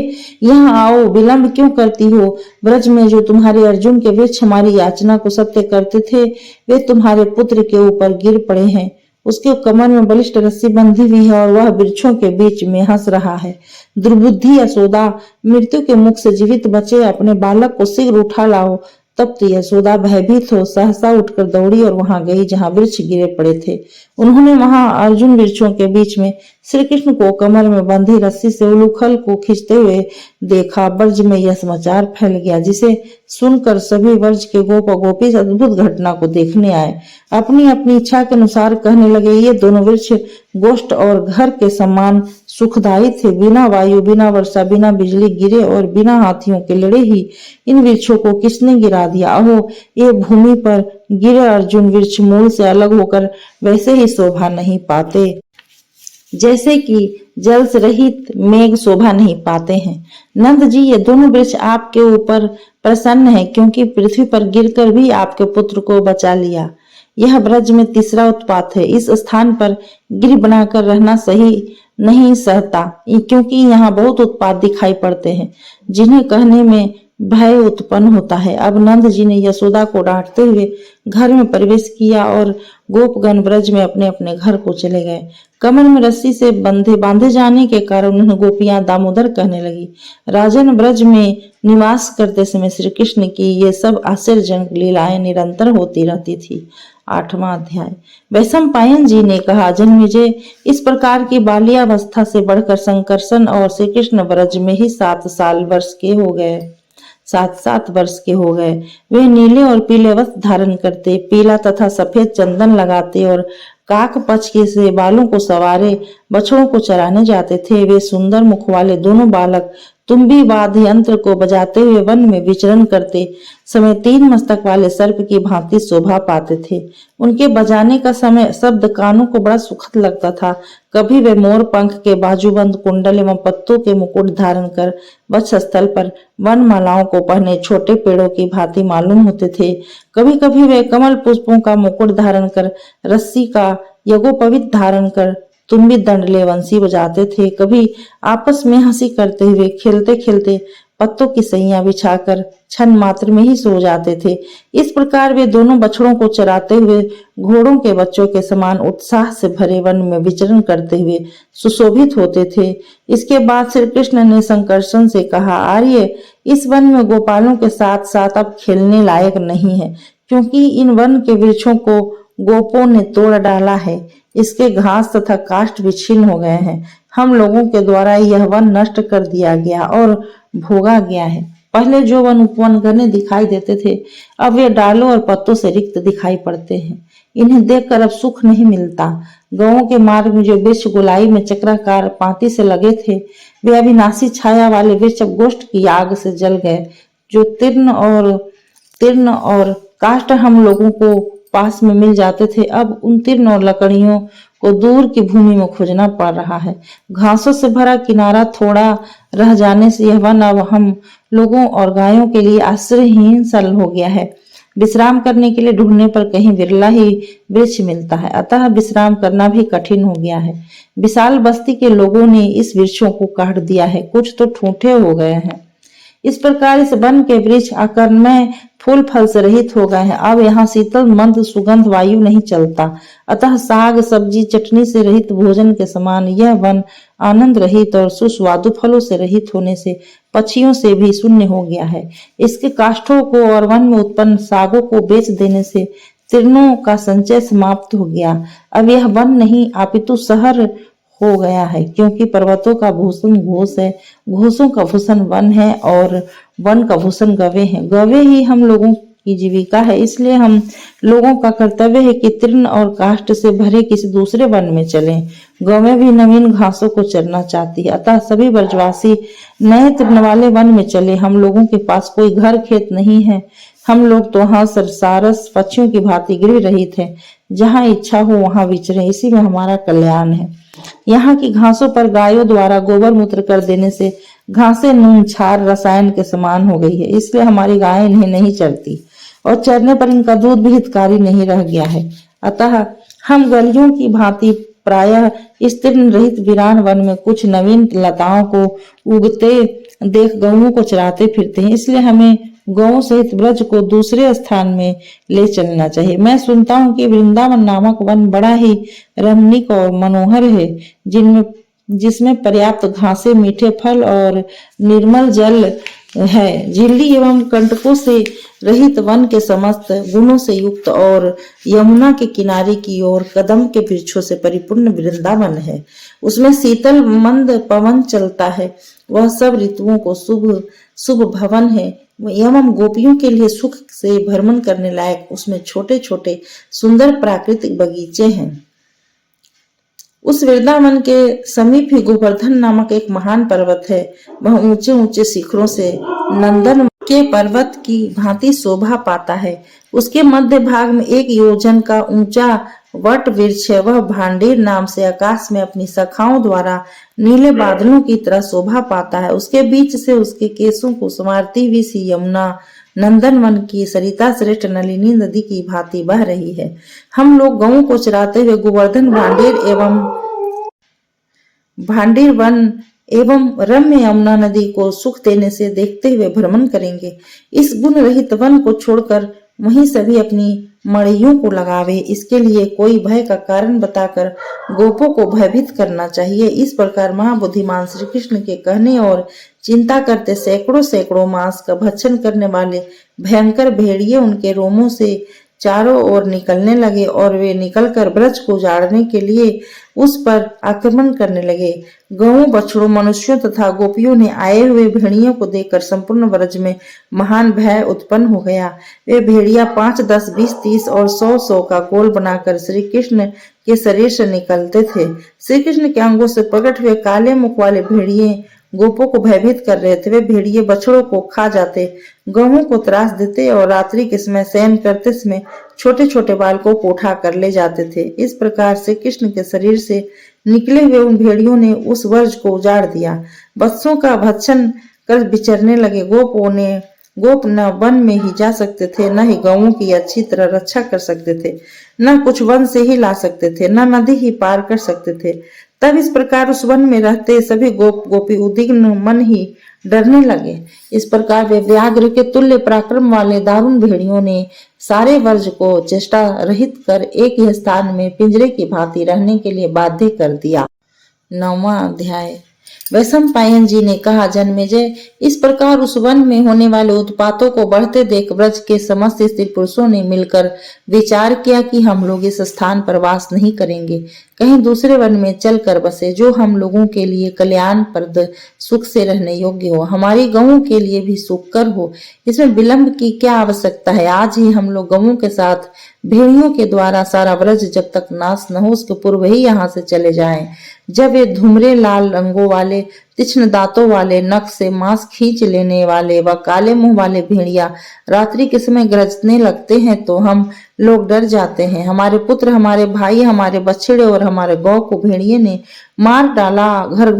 यहाँ आओ, विलंब क्यों करती हो? ब्रज में जो तुम्हारे अर्जुन के वृक्ष हमारी याचना को सत्य करते थे, वे तुम्हारे पुत्र के ऊपर गिर पड़े हैं। उसके कमर में बलिष्ठ रस्सी बंधी हुई है और वह वृक्षों के बीच में हंस रहा है। दुर्बुद्धि यशोदा, मृत्यु के मुख से जीवित बचे अपने बालक को शीघ्र उठा लाओ। तब तो यशोदा भयभीत हो सहसा उठकर दौड़ी और वहां गई जहां वृक्ष गिरे पड़े थे। उन्होंने वहां अर्जुन वृक्षों के बीच में श्री कृष्ण को कमर में बंधी रस्सी से उलूखल को खींचते हुए देखा। ब्रज में यह समाचार फैल गया, जिसे सुनकर सभी ब्रज के गोप और गोपी अद्भुत घटना को देखने आए। अपनी अपनी इच्छा के अनुसार कहने लगे, ये दोनों वृक्ष गोष्ठ और घर के समान सुखदायी थे। बिना वायु, बिना वर्षा, बिना बिजली गिरे और बिना हाथियों के लड़े ही इन वृक्षों को किसने गिरा दिया? अहो, ये भूमि पर गिरे अर्जुन वृक्ष मूल से अलग होकर वैसे ही शोभा नहीं पाते जैसे कि जल से रहित मेघ शोभा नहीं पाते हैं। नंद जी, ये दोनों वृक्ष आपके ऊपर प्रसन्न है, क्योंकि पृथ्वी पर गिरकर भी आपके पुत्र को बचा लिया। यह ब्रज में तीसरा उत्पात है। इस स्थान पर गिर बनाकर रहना सही नहीं सहता, क्योंकि यहाँ बहुत उत्पात दिखाई पड़ते हैं जिन्हें कहने में भय उत्पन्न होता है। अब नंद जी ने यशोदा को डांटते हुए घर में प्रवेश किया और गोपगण ब्रज में अपने अपने घर को चले गए। कमर में रस्सी से बांधे जाने के कारण उन्हें गोपियां दामोदर कहने लगी। राजन, ब्रज में निवास करते समय श्री कृष्ण की ये सब आश्चर्यजनक लीलाएं निरंतर होती रहती थी। 8वां अध्याय। वैशंपायन जी ने कहा, जन्मेजय, इस प्रकार की बाल्यावस्था से बढ़कर शंकरसन और श्री कृष्ण ब्रज में ही 7 वर्ष के हो गए। 7 वर्ष के हो गए। वे नीले और पीले वस्त्र धारण करते, पीला तथा सफेद चंदन लगाते और काक पक्ष के से बालों को सवारे बछड़ों को चराने जाते थे। वे सुंदर मुख वाले दोनों बालक तुम्बी वाद यंत्र को बजाते हुए वन में विचरण करते समय 3 मस्तक वाले सर्प की भांति शोभा पाते थे। उनके बजाने का समय शब्द कानों को बड़ा सुखद लगता था। कभी वे मोर पंख के बाजूबंद कुंडल एवं पत्तों के मुकुट धारण कर वक्षस्थल पर वन मालाओं को पहने छोटे पेड़ों की भांति मालूम होते थे। कभी कभी वे कमल पुष्पों का मुकुट धारण कर रस्सी का यज्ञोपवीत धारण कर तुम्बी दंडले वंशी बजाते थे। कभी आपस में हंसी करते हुए खेलते खेलते पत्तों की सैया बिछाकर क्षण मात्र में ही सो जाते थे। इस प्रकार वे दोनों बछड़ों को चराते हुए घोड़ों के बच्चों के समान उत्साह से भरे वन में विचरण करते हुए सुशोभित होते थे। इसके बाद श्री कृष्ण ने शंकरसन से कहा, आर्य, इस वन में गोपालों के साथ साथ अब खेलने लायक नहीं है, क्योंकि इन वन के वृक्षों को गोपों ने तोड़ डाला है। इसके घास तथा काष्ठ भी छीन हो गए हैं। हम लोगों के द्वारा यह वन नष्ट कर दिया गया और भोगा गया है। पहले जो वन उपवन घने दिखाई देते थे, अब वे डालों और पत्तों से रिक्त दिखाई पड़ते हैं। इन्हें देखकर अब सुख नहीं मिलता। गांवों के मार्ग में जो वृक्ष गोलाई में चक्राकार पांति से लगे थे, वे अविनाशी छाया वाले वृक्ष अब गोष्ठ की आग से जल गए। जो तीर्ण और काष्ठ हम लोगों को पास में मिल जाते थे, अब उन तीर्ण और लकड़ियों को दूर की भूमि में खोजना पड़ रहा है। घासों से भरा किनारा थोड़ा रह जाने से यह वन अब हम लोगों और गायों के लिए आश्रयहीन सल हो गया है। विश्राम करने के लिए ढूंढने पर कहीं विरला ही वृक्ष मिलता है, अतः विश्राम करना भी कठिन हो गया है। विशाल बस्ती के लोगों ने इस वृक्षों को काट दिया है, कुछ तो ठूठे हो गए हैं। इस प्रकार इस वन के वृक्ष आकर्मय फूल फल से रहित हो गए हैं। अब यहाँ शीतल मंद सुगंध वायु नहीं चलता, अतः साग सब्जी चटनी से रहित भोजन के समान यह वन आनंद रहित और सुस्वादु फलों से रहित होने से पक्षियों से भी शून्य हो गया है। इसके काष्ठों को और वन में उत्पन्न सागों को बेच देने से तीर्णों का संचय समाप्त हो गया। अब यह वन नहीं अपितु शहर हो गया है, क्योंकि पर्वतों का भूषण घोष है, घोषों का भूषण वन है और वन का भूषण गवे हैं। गवे ही हम लोगों की जीविका है, इसलिए हम लोगों का कर्तव्य है कि तीर्ण और काष्ठ से भरे किसी दूसरे वन में चलें। गवे भी नवीन घासों को चरना चाहती है, अतः सभी ब्रजवासी नए तीर्ण वाले वन में चले। हम लोगों के पास कोई घर खेत नहीं है, हम लोग तो वहां सरसारस पक्षियों की भांति गृह रहित हैं। जहाँ इच्छा हो वहां विचरें, इसी में हमारा कल्याण है। यहाँ की घासों पर गायों द्वारा गोबर मूत्र कर देने से घासें नून क्षार रसायन के समान हो गई है, इसलिए हमारी गायें इन्हें नहीं चरती और चरने पर इनका दूध भी हितकारी नहीं रह गया है। अतः हम गलियों की भांति प्रायः इस तृण रहित वीरान वन में कुछ नवीन लताओं को उगते देख गऊओं को चराते फिरते हैं, इसलिए हमें गौं सहित ब्रज को दूसरे स्थान में ले चलना चाहिए। मैं सुनता हूँ कि वृंदावन नामक वन बड़ा ही रमणीक और मनोहर है, जिसमें पर्याप्त घासें, मीठे फल और निर्मल जल है। झिल्ली एवं कंटकों से रहित वन के समस्त गुणों से युक्त और यमुना के किनारे की ओर कदम के वृक्षों से परिपूर्ण वृंदावन है। उसमें शीतल मंद पवन चलता है। वह सब ऋतुओं को शुभ भवन है एवं गोपियों के लिए सुख से भ्रमण करने लायक उसमें छोटे छोटे सुंदर प्राकृतिक बगीचे हैं। उस वृंदावन के समीप ही गोवर्धन नामक एक महान पर्वत है। वह ऊंचे ऊंचे शिखरों से नंदन के पर्वत की भांति शोभा पाता है। उसके मध्य भाग में 1 योजन का ऊंचा वट वृक्ष है। वह भांडीर नाम से आकाश में अपनी शाखाओं द्वारा नीले बादलों की तरह शोभा पाता है। उसके बीच से उसके केसों को संवारती हुई सी यमुना नंदनवन की सरिता श्रेष्ठ नलिनी नदी की भांति बह रही है। हम लोग गौं को चराते हुए गोवर्धन भांडीर वन एवं रम्य यमुना नदी को सुख देने से देखते हुए भ्रमण करेंगे। इस गुण रहित वन को छोड़कर वहीं सभी अपनी मड़ियों को लगावे। इसके लिए कोई भय का कारण बताकर गोपों को भयभीत करना चाहिए। इस प्रकार महाबुद्धिमान श्री कृष्ण के कहने और चिंता करते सैकड़ों सैकड़ों मांस का भक्षण करने वाले भयंकर भेड़िए उनके रोमों से चारों ओर निकलने लगे और वे निकलकर ब्रज को उजाड़ने के लिए उस पर आक्रमण करने लगे। गौओं, बछड़ों, मनुष्यों तथा गोपियों ने आए हुए भेड़ियों को देखकर संपूर्ण ब्रज में महान भय उत्पन्न हो गया। वे भेड़िया 5, 10, 20, 30 और 100 का गोल बनाकर श्री कृष्ण के शरीर से निकलते थे। श्री कृष्ण के अंगों से प्रकट हुए काले मुख वाले भेड़िए गोपों को भयभीत कर रहे थे। वे भेड़िए बछड़ों को खा जाते, गौओं को त्रास देते और रात्रि के समय शयन करते समय छोटे छोटे बालकों को उठा कर ले जाते थे। इस प्रकार से कृष्ण के शरीर से निकले हुए उन भेड़ियों ने उस वर्ज को उजाड़ दिया। वत्सों का भक्षण कर विचरने लगे। गोप न वन में ही जा सकते थे, न ही गौओं की अच्छी तरह रक्षा कर सकते थे, न कुछ वन से ही ला सकते थे, न नदी ही पार कर सकते थे। तब इस प्रकार उस वन में रहते सभी गोप गोपी उद्विग्न मन ही डरने लगे। इस प्रकार वे व्याघ्र के तुल्य पराक्रम वाले दारुण भेड़ियों ने सारे वर्ज को चेष्टा रहित कर एक ही स्थान में पिंजरे की भांति रहने के लिए बाध्य कर दिया। 9वां अध्याय। वैशंपायन जी ने कहा, जन्मेजय, इस प्रकार उस वन में होने वाले उत्पातों को बढ़ते देख ब्रज के समस्त स्त्री पुरुषों ने मिलकर विचार किया कि हम लोग इस स्थान पर वास नहीं करेंगे, कहीं दूसरे वन में चल कर बसे, जो हम लोगों के लिए कल्याणप्रद सुख से रहने योग्य हो, हमारी गौओं के लिए भी सुखकर हो। इसमें विलंब की क्या आवश्यकता है? आज ही हम लोग गौओं के साथ भेड़ियों के द्वारा सारा ब्रज जब तक नाश न हो उसके पूर्व ही यहाँ से चले जाएं। जब वे धुमरे लाल रंगों वाले, तीक्ष्ण दांतों वाले, नख से मांस खींच लेने वाले व काले मुंह वाले भेड़िया रात्रि के समय गरजने लगते हैं तो हम लोग डर जाते हैं। हमारे पुत्र, हमारे भाई, हमारे बछड़े और हमारे गौ को भेड़िए ने मार डाला। घर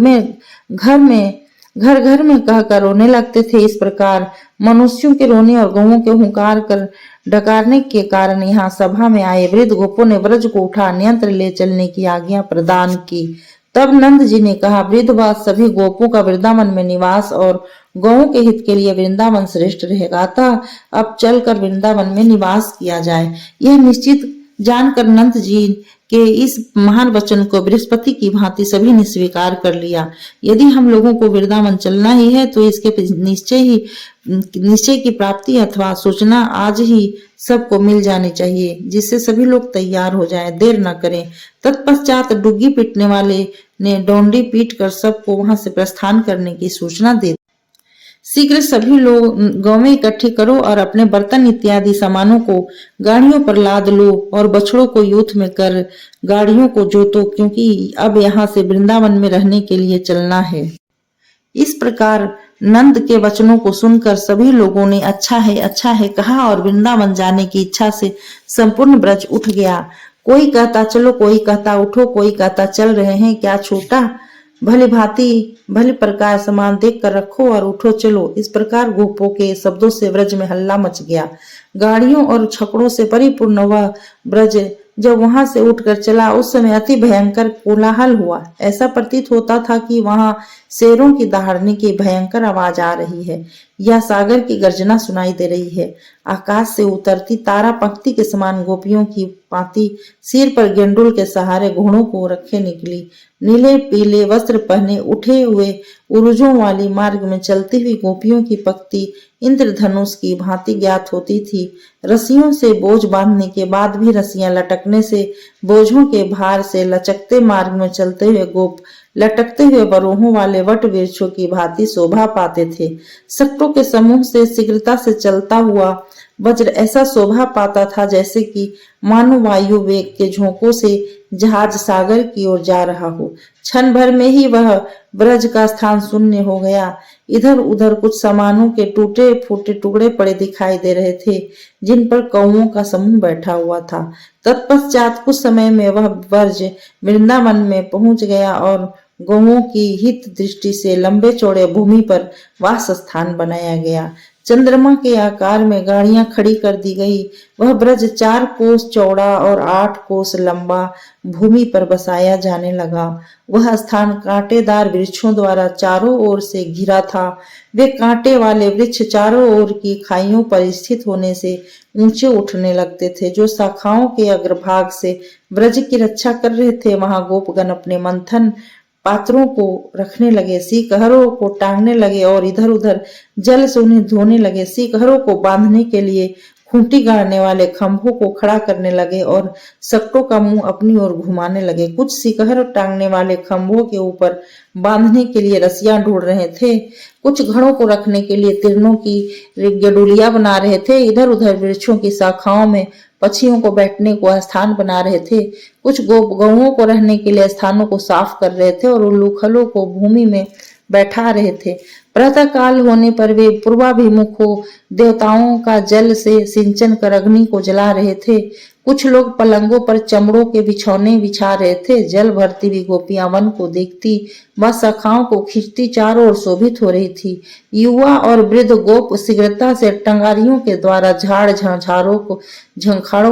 घर में कहकर रोने लगते थे। इस प्रकार मनुष्यों के रोने और गौओं के हुंकार कर डकारने के कारण यहाँ सभा में आए वृद्ध गोपों ने ब्रज को उठा अन्यत्र ले चलने की आज्ञा प्रदान की। तब नंद जी ने कहा, वृद्धवास सभी गोपों का वृंदावन में निवास और गौओं के हित के लिए वृंदावन श्रेष्ठ रहेगा, अतः अब चलकर वृंदावन में निवास किया जाए। यह निश्चित जानकर नंद जी के इस महान वचन को बृहस्पति की भांति सभी ने स्वीकार कर लिया। यदि हम लोगों को वृंदावन चलना ही है तो इसके निश्चय की प्राप्ति अथवा सूचना आज ही सबको मिल जानी चाहिए, जिससे सभी लोग तैयार हो जाएं, देर न करें। तत्पश्चात डुग्गी पीटने वाले ने डोंडी पीट कर सबको वहां से प्रस्थान करने की सूचना दे। शीघ्र सभी लोग गौवें इकट्ठी करो और अपने बर्तन इत्यादि सामानों को गाड़ियों पर लाद लो और बछड़ों को यूथ में कर गाड़ियों को जोतो, क्योंकि अब यहाँ से वृंदावन में रहने के लिए चलना है। इस प्रकार नंद के वचनों को सुनकर सभी लोगों ने अच्छा है कहा और वृंदावन जाने की इच्छा से संपूर्ण ब्रज उठ गया। कोई कहता चलो, कोई कहता उठो, कोई कहता चल रहे हैं, क्या छूटा, भली भांति भली प्रकार सामान देख कर रखो और उठो चलो। इस प्रकार गोपों के शब्दों से ब्रज में हल्ला मच गया। गाड़ियों और छकड़ों से परिपूर्ण वह ब्रज जब वहां से उठकर चला, उस समय अति भयंकर कोलाहल हुआ। ऐसा प्रतीत होता था कि वहां शेरों की दहाड़ने की भयंकर आवाज आ रही है या सागर की गर्जना सुनाई दे रही है। आकाश से उतरती तारा पंक्ति के समान गोपियों की पाती सिर पर गेंडुल के सहारे घोड़ों को रखे निकली। नीले पीले वस्त्र पहने उठे हुए उरुजों वाली मार्ग में चलती हुई गोपियों की पंक्ति इंद्रधनुष की भांति ज्ञात होती थी। रस्सियों से बोझ बांधने के बाद भी रस्सियां लटकने से बोझों के भार से लचकते मार्ग में चलते हुए गोप लटकते हुए बरोहों वाले वट वृक्षों की भांति शोभा पाते थे। सट्टों के समूह से शीघ्रता से चलता हुआ वज्र ऐसा शोभा पाता था जैसे कि मानो वायु वेग के झोंकों से जहाज सागर की ओर जा रहा हो। क्षण भर में ही वह ब्रज का स्थान शून्य हो गया। इधर उधर कुछ सामानों के टूटे फूटे टुकड़े पड़े दिखाई दे रहे थे, जिन पर कौओं का समूह बैठा हुआ था। तत्पश्चात कुछ समय में वह ब्रज वृंदावन में पहुंच गया और गौओं की हित दृष्टि से लंबे चौड़े भूमि पर वास स्थान बनाया गया। चंद्रमा के आकार में गाड़ियां खड़ी कर दी गई। वह ब्रज 4 कोस चौड़ा और 8 कोस लंबा भूमि पर बसाया जाने लगा। वह स्थान कांटेदार वृक्षों द्वारा चारों ओर से घिरा था। वे कांटे वाले वृक्ष चारों ओर की खाइयों पर स्थित होने से ऊंचे उठने लगते थे, जो शाखाओं के अग्रभाग से ब्रज की रक्षा कर रहे थे। वहां गोपगण अपने मंथन पात्रों को रखने लगे, सीकहरों को टांगने लगे और इधर उधर जल से उन्हें धोने लगे। सीकहरों को बांधने के लिए खूंटी गाड़ने वाले खंभों को खड़ा करने लगे और सट्टों का मुंह अपनी ओर घुमाने लगे। कुछ सीकहर टांगने वाले खंभों के ऊपर बांधने के लिए रस्सियां ढूंढ रहे थे। कुछ घड़ों को रखने के लिए तिरनों की गडुलियां बना रहे थे। इधर उधर वृक्षों की शाखाओं में पक्षियों को बैठने को स्थान बना रहे थे। कुछ गौओं को रहने के लिए स्थानों को साफ कर रहे थे और उल्लू खलों को भूमि में बैठा रहे थे। प्रातः काल होने पर वे पूर्वाभिमुख हो देवताओं का जल से सिंचन कर अग्नि को जला रहे थे। कुछ लोग पलंगों पर चमड़ों के बिछौने बिछा रहे थे। जल भरती हुई गोपियां वन को देखती व शाखाओं को खींचती चारों ओर शोभित हो रही थी। युवा और वृद्ध गोप शीघ्रता से टंगारियों के द्वारा झंखाड़ों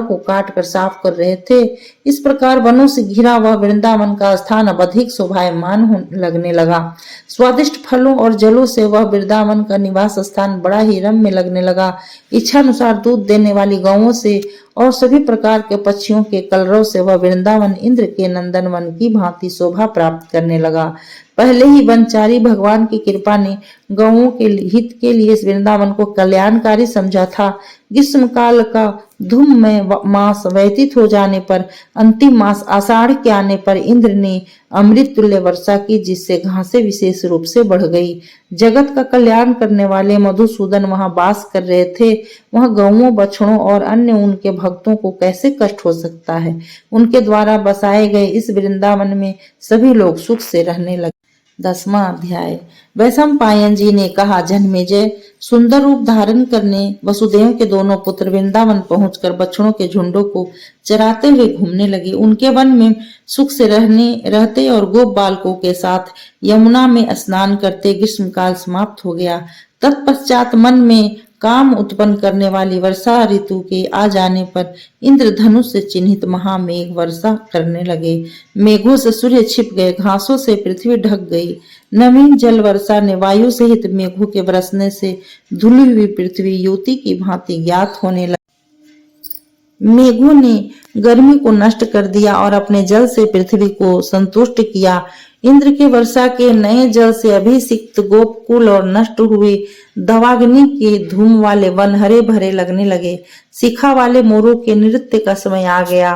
को काट कर साफ कर रहे थे। इस प्रकार वनों से घिरा वह वृंदावन का स्थान अब अधिक शोभायमान लगने लगा। स्वादिष्ट फलों और जलों से वह वृंदावन का निवास स्थान बड़ा ही रम्य लगने लगा। इच्छानुसार दूध देने वाली गौओं से और सभी प्रकार के पक्षियों के कलरव से वह वृंदावन इंद्र के नंदन वन की भांति शोभा प्राप्त करने लगा। पहले ही वनचारी भगवान की कृपा ने गौओं के हित के लिए इस वृंदावन को कल्याणकारी समझा था। ग्रीष्म काल का धूममय मास व्यतीत हो जाने पर अंतिम मास आषाढ़ के आने पर इंद्र ने अमृत तुल्य वर्षा की, जिससे घासें विशेष रूप से बढ़ गई। जगत का कल्याण करने वाले मधुसूदन वहां वास कर रहे थे। वहां गौओं, बछड़ों और अन्य उनके भक्तों को कैसे कष्ट हो सकता है। उनके द्वारा बसाए गए इस वृंदावन में सभी लोग सुख से रहने लगे। 10वां अध्याय। वैशंपायन जी ने कहा, जन्मेजय, सुंदर रूप धारण करने वसुदेव के दोनों पुत्र वृंदावन पहुंचकर बछड़ों के झुंडों को चराते हुए घूमने लगे। उनके वन में सुख से रहते और गोप बालकों के साथ यमुना में स्नान करते ग्रीष्मकाल समाप्त हो गया। तत्पश्चात मन में काम उत्पन्न करने वाली वर्षा ऋतु के आ जाने पर इंद्रधनुष से चिन्हित महामेघ वर्षा करने लगे। मेघों से सूर्य छिप गए, घासों से पृथ्वी ढक गई। नवीन जल वर्षा ने वायु सहित मेघों के बरसने से धुली हुई पृथ्वी युवती की भांति ज्ञात होने लगी। मेघों ने गर्मी को नष्ट कर दिया और अपने जल से पृथ्वी को संतुष्ट किया। इंद्र के वर्षा के नए जल से अभिषिक्त गोपकुल और नष्ट हुए दवाग्नि के धूम वाले वन हरे भरे लगने लगे। शिखा वाले मोरों के नृत्य का समय आ गया।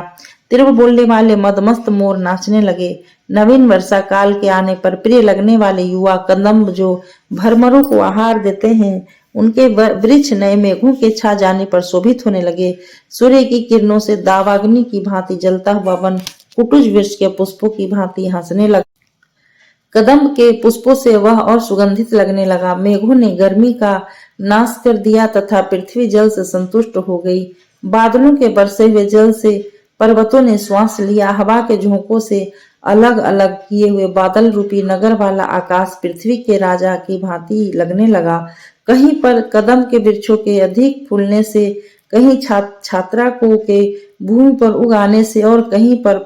तिरव बोलने वाले मदमस्त मोर नाचने लगे। नवीन वर्षा काल के आने पर प्रिय लगने वाले युवा कदम्ब, जो भरमरों को आहार देते हैं, उनके वृक्ष नए मेघों के छा जाने पर शोभित होने लगे। सूर्य की किरणों से दावाग्नि की भांति जलता हुआ वन कुटुज वृक्ष के पुष्पों की भांति हंसने लगा। कदम्ब के पुष्पों से वह और सुगंधित लगने लगा। मेघों ने गर्मी का नाश कर दिया तथा पृथ्वी जल से संतुष्ट हो गई। बादलों के बरसे हुए जल से पर्वतों ने श्वास लिया। हवा के झोंकों से अलग अलग किए हुए बादल रूपी नगर वाला आकाश पृथ्वी के राजा की भांति लगने लगा। कहीं पर कदम के वृक्षों के अधिक फूलने से, कहीं छात्राकों के भूमि पर उगाने से और कहीं पर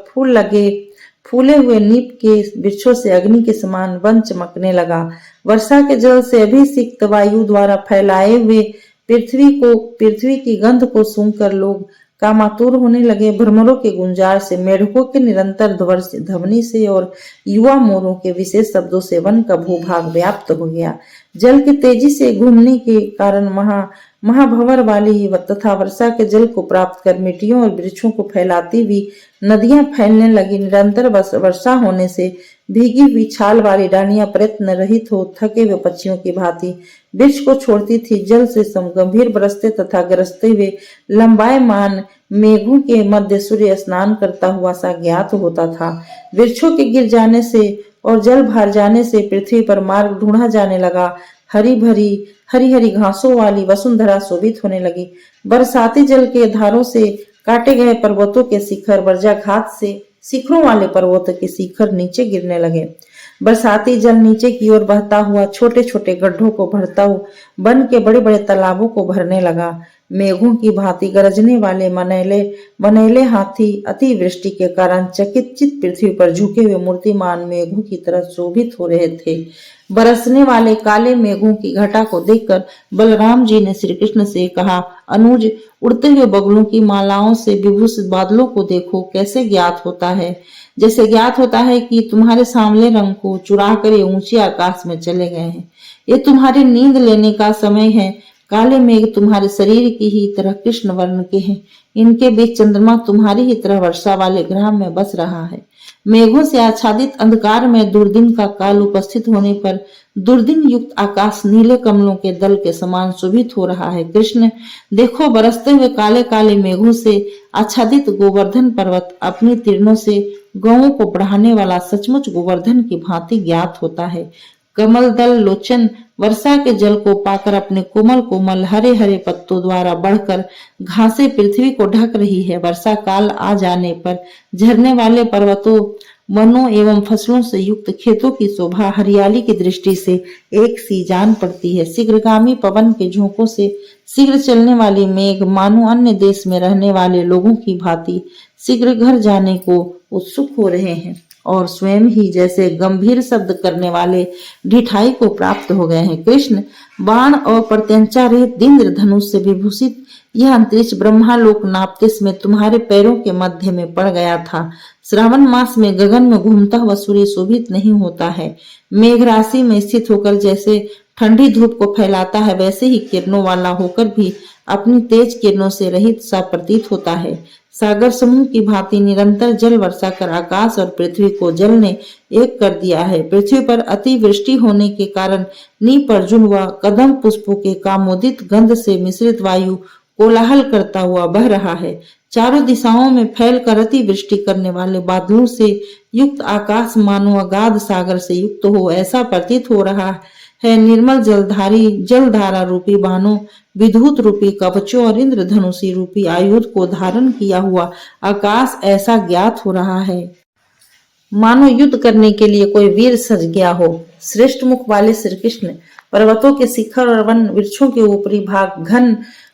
फूले हुए नीप के वृक्षों से अग्नि के समान वन चमकने लगा। वर्षा के जल से अभिषिक्त वायु द्वारा फैलाए हुए पृथ्वी की गंध को सूंघकर लोग कामातुर होने लगे। भ्रमरों के गुंजार से, मेढकों के निरंतर ध्वनि से और युवा मोरों के विशेष शब्दों से वन का भूभाग व्याप्त हो गया। जल के तेजी से घूमने के कारण महाभंवर वाली तथा वर्षा के जल को प्राप्त कर मिट्टियों और वृक्षों को फैलाती हुई नदियां फैलने लगी। निरंतर वर्षा होने से भीगी हुई छाल वाली डालियां प्रयत्न रहित हो थके हुए पक्षियों की भांति वृक्ष को छोड़ती थी। जल से गंभीर बरसते तथा गरजते हुए लंबायमान मेघों के मध्य सूर्य स्नान करता हुआ सा ज्ञात होता था। वृक्षों के गिर जाने से और जल भर जाने से पृथ्वी पर मार्ग ढूंढा जाने लगा। हरी हरी घासों वाली वसुंधरा शोभित होने लगी। बरसाती जल के धारों से काटे गए पर्वतों के शिखर बर्जाघात से शिखरों वाले पर्वतों के शिखर नीचे गिरने लगे। बरसाती जल नीचे की ओर बहता हुआ छोटे छोटे गड्ढों को भरता हुआ वन के बड़े बड़े तालाबों को भरने लगा। मेघों की भांति गरजने वाले मनैले हाथी अतिवृष्टि के कारण चकित पृथ्वी पर झुके हुए मूर्तिमान मेघों की तरह शोभित हो रहे थे। बरसने वाले काले मेघों की घटा को देखकर बलराम जी ने श्री कृष्ण से कहा, अनुज, उड़ते हुए बगुलों की मालाओं से विभूषित बादलों को देखो, कैसे ज्ञात होता है, जैसे ज्ञात होता है कि तुम्हारे सांवले रंग को चुरा कर ये ऊंचे आकाश में चले गए हैं। ये तुम्हारी नींद लेने का समय है। काले मेघ तुम्हारे शरीर की ही तरह कृष्ण वर्ण के हैं। इनके बीच चंद्रमा तुम्हारी ही तरह वर्षा वाले ग्राम में बस रहा है। मेघों से आच्छादित अंधकार में दुर्दिन का काल उपस्थित होने पर दुर्दिन युक्त आकाश नीले कमलों के दल के समान शोभित हो रहा है। कृष्ण, देखो, बरसते हुए काले काले मेघों से आच्छादित गोवर्धन पर्वत अपनी तीर्णों से गौओं को बढ़ाने वाला सचमुच गोवर्धन की भांति ज्ञात होता है। कमल दल लोचन वर्षा के जल को पाकर अपने कोमल कोमल हरे हरे पत्तों द्वारा बढ़कर घासें पृथ्वी को ढक रही है। वर्षा काल आ जाने पर झरने वाले पर्वतों, वनों एवं फसलों से युक्त खेतों की शोभा हरियाली की दृष्टि से एक सी जान पड़ती है। शीघ्रगामी पवन के झोंकों से शीघ्र चलने वाली मेघ मानो अन्य देश में रहने वाले लोगों की भांति शीघ्र घर जाने को उत्सुक हो रहे हैं और स्वयं ही जैसे गंभीर शब्द करने वाले ढिठाई को प्राप्त हो गए हैं। कृष्ण, बाण और प्रत्यंचा रहित इंद्र धनुष से विभूषित यह अंतरिक्ष ब्रह्मालोक नापते में तुम्हारे पैरों के मध्य में पड़ गया था। श्रावण मास में गगन में घूमता हुआ सूर्य शोभित नहीं होता है। मेघ राशि में स्थित होकर जैसे ठंडी धूप को फैलाता है, वैसे ही किरणों वाला होकर भी अपनी तेज किरणों से रहित सा प्रतीत होता है। सागर समूह की भांति निरंतर जल वर्षा कर आकाश और पृथ्वी को जल ने एक कर दिया है। पृथ्वी पर अतिवृष्टि होने के कारण नीप अर्जुन व कदम पुष्पों के कामोदित गंध से मिश्रित वायु कोलाहल करता हुआ बह रहा है। चारों दिशाओं में फैल कर अतिवृष्टि करने वाले बादलों से युक्त आकाश मानो अगाध सागर से युक्त हो, ऐसा प्रतीत हो रहा है। निर्मल जलधारा रूपी बाणों, विद्युत रूपी कवचों और इंद्रधनुषी रूपी आयुध को धारण किया हुआ आकाश ऐसा ज्ञात हो रहा है मानो युद्ध करने के लिए कोई वीर सज गया हो। श्रेष्ठ मुख वाले श्री कृष्ण, पर्वतों के शिखर और वन वृक्षों के ऊपरी भाग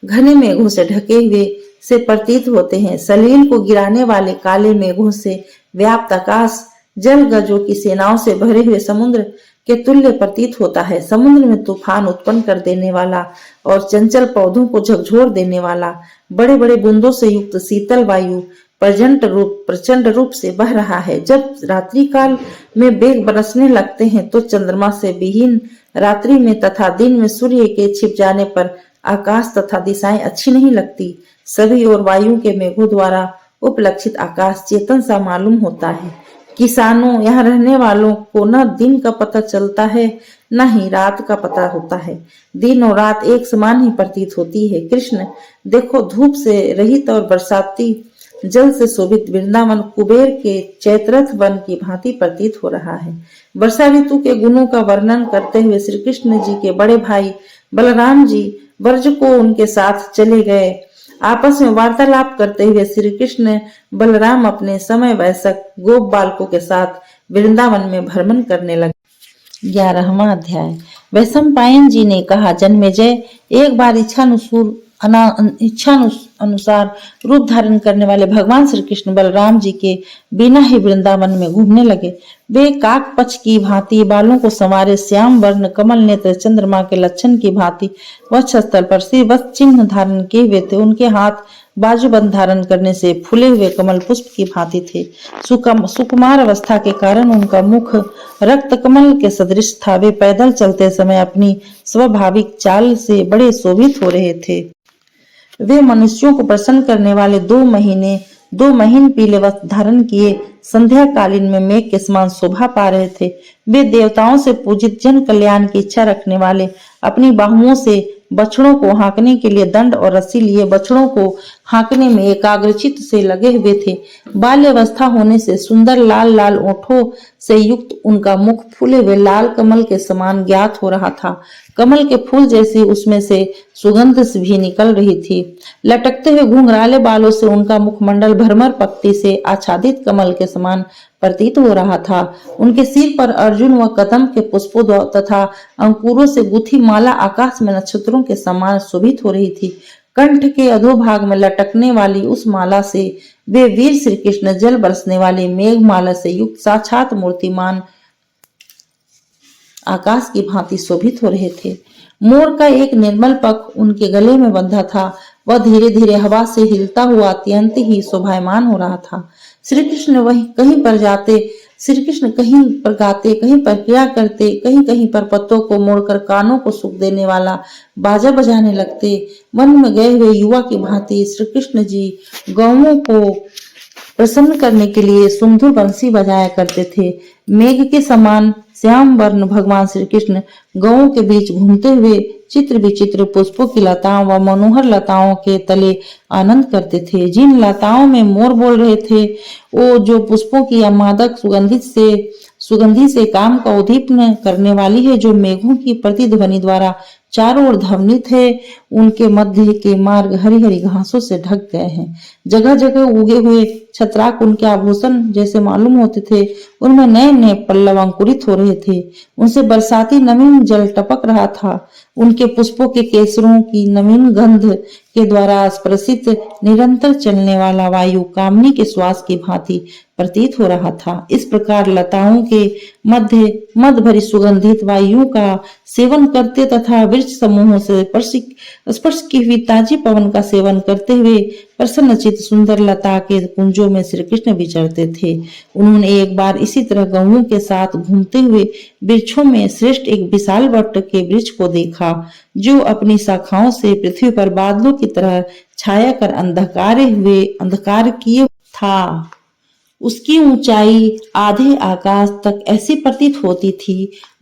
घने मेघों से ढके हुए से प्रतीत होते हैं। सलील को गिराने वाले काले मेघों से व्याप्त आकाश जल गजों की सेनाओं से भरे हुए समुद्र के तुल्य प्रतीत होता है। समुद्र में तूफान उत्पन्न कर देने वाला और चंचल पौधों को झकझोर देने वाला बड़े बड़े बूंदों से युक्त शीतल वायु प्रचंड रूप से बह रहा है। जब रात्रि काल में मेघ बरसने लगते हैं तो चंद्रमा से विहीन रात्रि में तथा दिन में सूर्य के छिप जाने पर आकाश तथा दिशाएं अच्छी नहीं लगती। सभी और वायु के मेघों द्वारा उपलक्षित आकाश चेतन सा मालूम होता है। किसानों, यहाँ रहने वालों को न दिन का पता चलता है न ही रात का पता होता है। दिन और रात एक समान ही प्रतीत होती है। कृष्ण, देखो, धूप से रहित और बरसाती जल से शोभित वृंदावन कुबेर के चैत्रथ वन की भांति प्रतीत हो रहा है। वर्षा ऋतु के गुणों का वर्णन करते हुए श्री कृष्ण जी के बड़े भाई बलराम जी ब्रज को उनके साथ चले गए। आपस में वार्तालाप करते हुए श्री कृष्ण बलराम अपने समय वयस्क गोप बालकों के साथ वृंदावन में भ्रमण करने लगे। 11वां अध्याय। वैशंपायन जी ने कहा, जन्मेजय, एक बार इच्छा अनुसार रूप धारण करने वाले भगवान श्री कृष्ण बलराम जी के बिना ही वृंदावन में घूमने लगे। वे काक पक्ष की भांति बालों को संवारे श्याम वर्ण कमल नेत्र चंद्रमा के लक्षण की भांति वक्षस्थल पर श्रीवत्स चिन्ह धारण किए हुए थे। उनके हाथ बाजूबंद धारण करने से फूले हुए कमल पुष्प की भांति थे। सुकुमार अवस्था के कारण उनका मुख रक्त कमल के सदृश था। वे पैदल चलते समय अपनी स्वाभाविक चाल से बड़े शोभित हो रहे थे। वे मनुष्यों को प्रसन्न करने वाले दो महीन पीले वस्त्र धारण किए संध्या कालीन में मेघ के समान शोभा पा रहे थे। वे देवताओं से पूजित जन कल्याण की इच्छा रखने वाले अपनी बाहुओं से बछड़ों को हाँकने के लिए दंड और रस्सी लिए बछड़ों को हाँकने में एकाग्रचित से लगे हुए थे। बाल्यावस्था होने से सुंदर लाल लाल ओठों से युक्त उनका मुख फूले हुए लाल कमल के समान ज्ञात हो रहा था। कमल के फूल जैसी उसमें से सुगंध भी निकल रही थी। लटकते हुए घुंघराले बालों से उनका मुखमंडल भरमर पत्ती से आच्छादित कमल के समान प्रतीत हो रहा था। उनके सिर पर अर्जुन व कदम के पुष्पों तथा अंकुरों से गुथी माला आकाश में नक्षत्रों के समान शोभित हो रही थी। कंठ के अधोभाग में लटकने वाली उस माला से वे वीर श्री कृष्ण जल बरसने वाली मेघ माला से युक्त साक्षात मूर्तिमान आकाश की भांति शोभित हो रहे थे। मोर का एक निर्मल पख उनके गले में बंधा था। वह धीरे धीरे हवा से हिलता हुआ अत्यंत ही शोभायमान हो रहा था। श्री कृष्ण कहीं पर गाते, कहीं पर क्रिया करते, कहीं कहीं पर पत्तों को मोड़कर कानों को सुख देने वाला बाजा बजाने लगते। वन में गए हुए युवा की भांति श्री कृष्ण जी गौओं को प्रसन्न करने के लिए सुमधुर बंसी बजाया करते थे। मेघ के समान श्याम वर्ण भगवान श्री कृष्ण गौओं के बीच घूमते हुए चित्र विचित्र पुष्पों की लताओं व मनोहर लताओं के तले आनंद करते थे। जिन लताओं में मोर बोल रहे थे, वो जो पुष्पों की मादक सुगंधि से काम का उद्दीपन करने वाली है, जो मेघों की प्रतिध्वनि द्वारा चारों ओर ध्वनित है, उनके मध्य के मार्ग हरी हरी घासों से ढक गए हैं। जगह जगह उगे हुए छत्राक उनके आभूषण जैसे मालूम होते थे। उनमें नए नए पल्लव अंकुरित हो रहे थे। उनसे बरसाती नवीन जल टपक रहा था। उनके पुष्पों के केसरों की नवीन गंध के द्वारा स्पर्शित निरंतर चलने वाला वायु कामनी के श्वास की भांति प्रतीत हो रहा था। इस प्रकार लताओं के मध्य मद भरी सुगंधित वायुओं का सेवन करते तथा वृक्ष समूहों से स्पर्श की हुई ताजी पवन का सेवन करते हुए प्रसन्नचित सुंदर लता के कुंजों में श्री कृष्ण विचरते थे। उन्होंने एक बार इसी तरह गौओं के साथ घूमते हुए वृक्षों में श्रेष्ठ एक विशाल वट के वृक्ष को देखा, जो अपनी शाखाओं से पृथ्वी पर बादलों की तरह छाया कर अंधकार किए था। उसकी ऊंचाई आधे आकाश तक ऐसी प्रतीत होती थी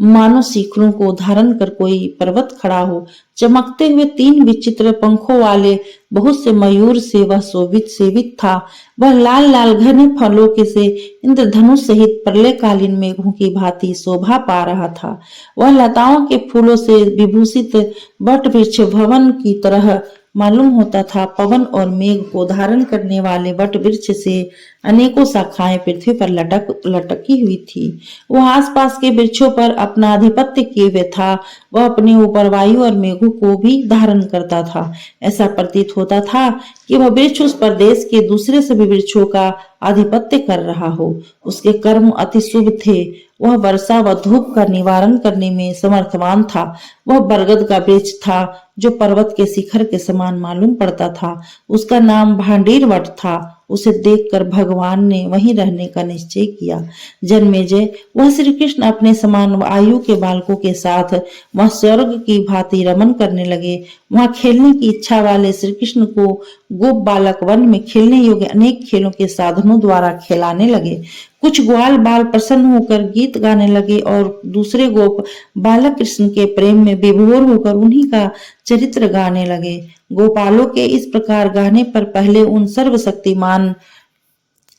मानो शिखरों को धारण कर कोई पर्वत खड़ा हो। चमकते हुए 3 विचित्र पंखों वाले बहुत से मयूर से वह सेवित था। वह लाल लाल घने फलों के से इंद्रधनुष सहित प्रलयकालीन मेघों की भांति शोभा पा रहा था। वह लताओं के फूलों से विभूषित वट वृक्ष भवन की तरह मालूम होता था। पवन और मेघ को धारण करने वाले वट वृक्ष से अनेकों शाखाएं पृथ्वी पर लटकी हुई थी। वह आसपास के वृक्षों पर अपना आधिपत्य किए हुए था। वह अपने ऊपर वायु और मेघों को भी धारण करता था। ऐसा प्रतीत होता था कि वह वृक्ष उस प्रदेश के दूसरे सभी वृक्षों का आधिपत्य कर रहा हो। उसके कर्म अति शुभ थे। वह वर्षा व धूप का निवारण करने में समर्थवान था। वह बरगद का वृक्ष था जो पर्वत के शिखर के समान मालूम पड़ता था। उसका नाम भांडीर वट था। उसे देखकर भगवान ने वहीं रहने का निश्चय किया। जन्मेजय, वह श्री कृष्ण अपने समान आयु के बालकों के साथ वह स्वर्ग की भांति रमन करने लगे। वहां खेलने की इच्छा वाले श्री कृष्ण को गोप बालक वन में खेलने योग्य अनेक खेलों के साधनों द्वारा खिलाने लगे। कुछ ग्वाल बाल प्रसन्न होकर गीत गाने लगे और दूसरे गोप बालक कृष्ण के प्रेम में विभोर होकर उन्हीं का चरित्र गाने लगे। गोपालों के इस प्रकार गाने पर पहले उन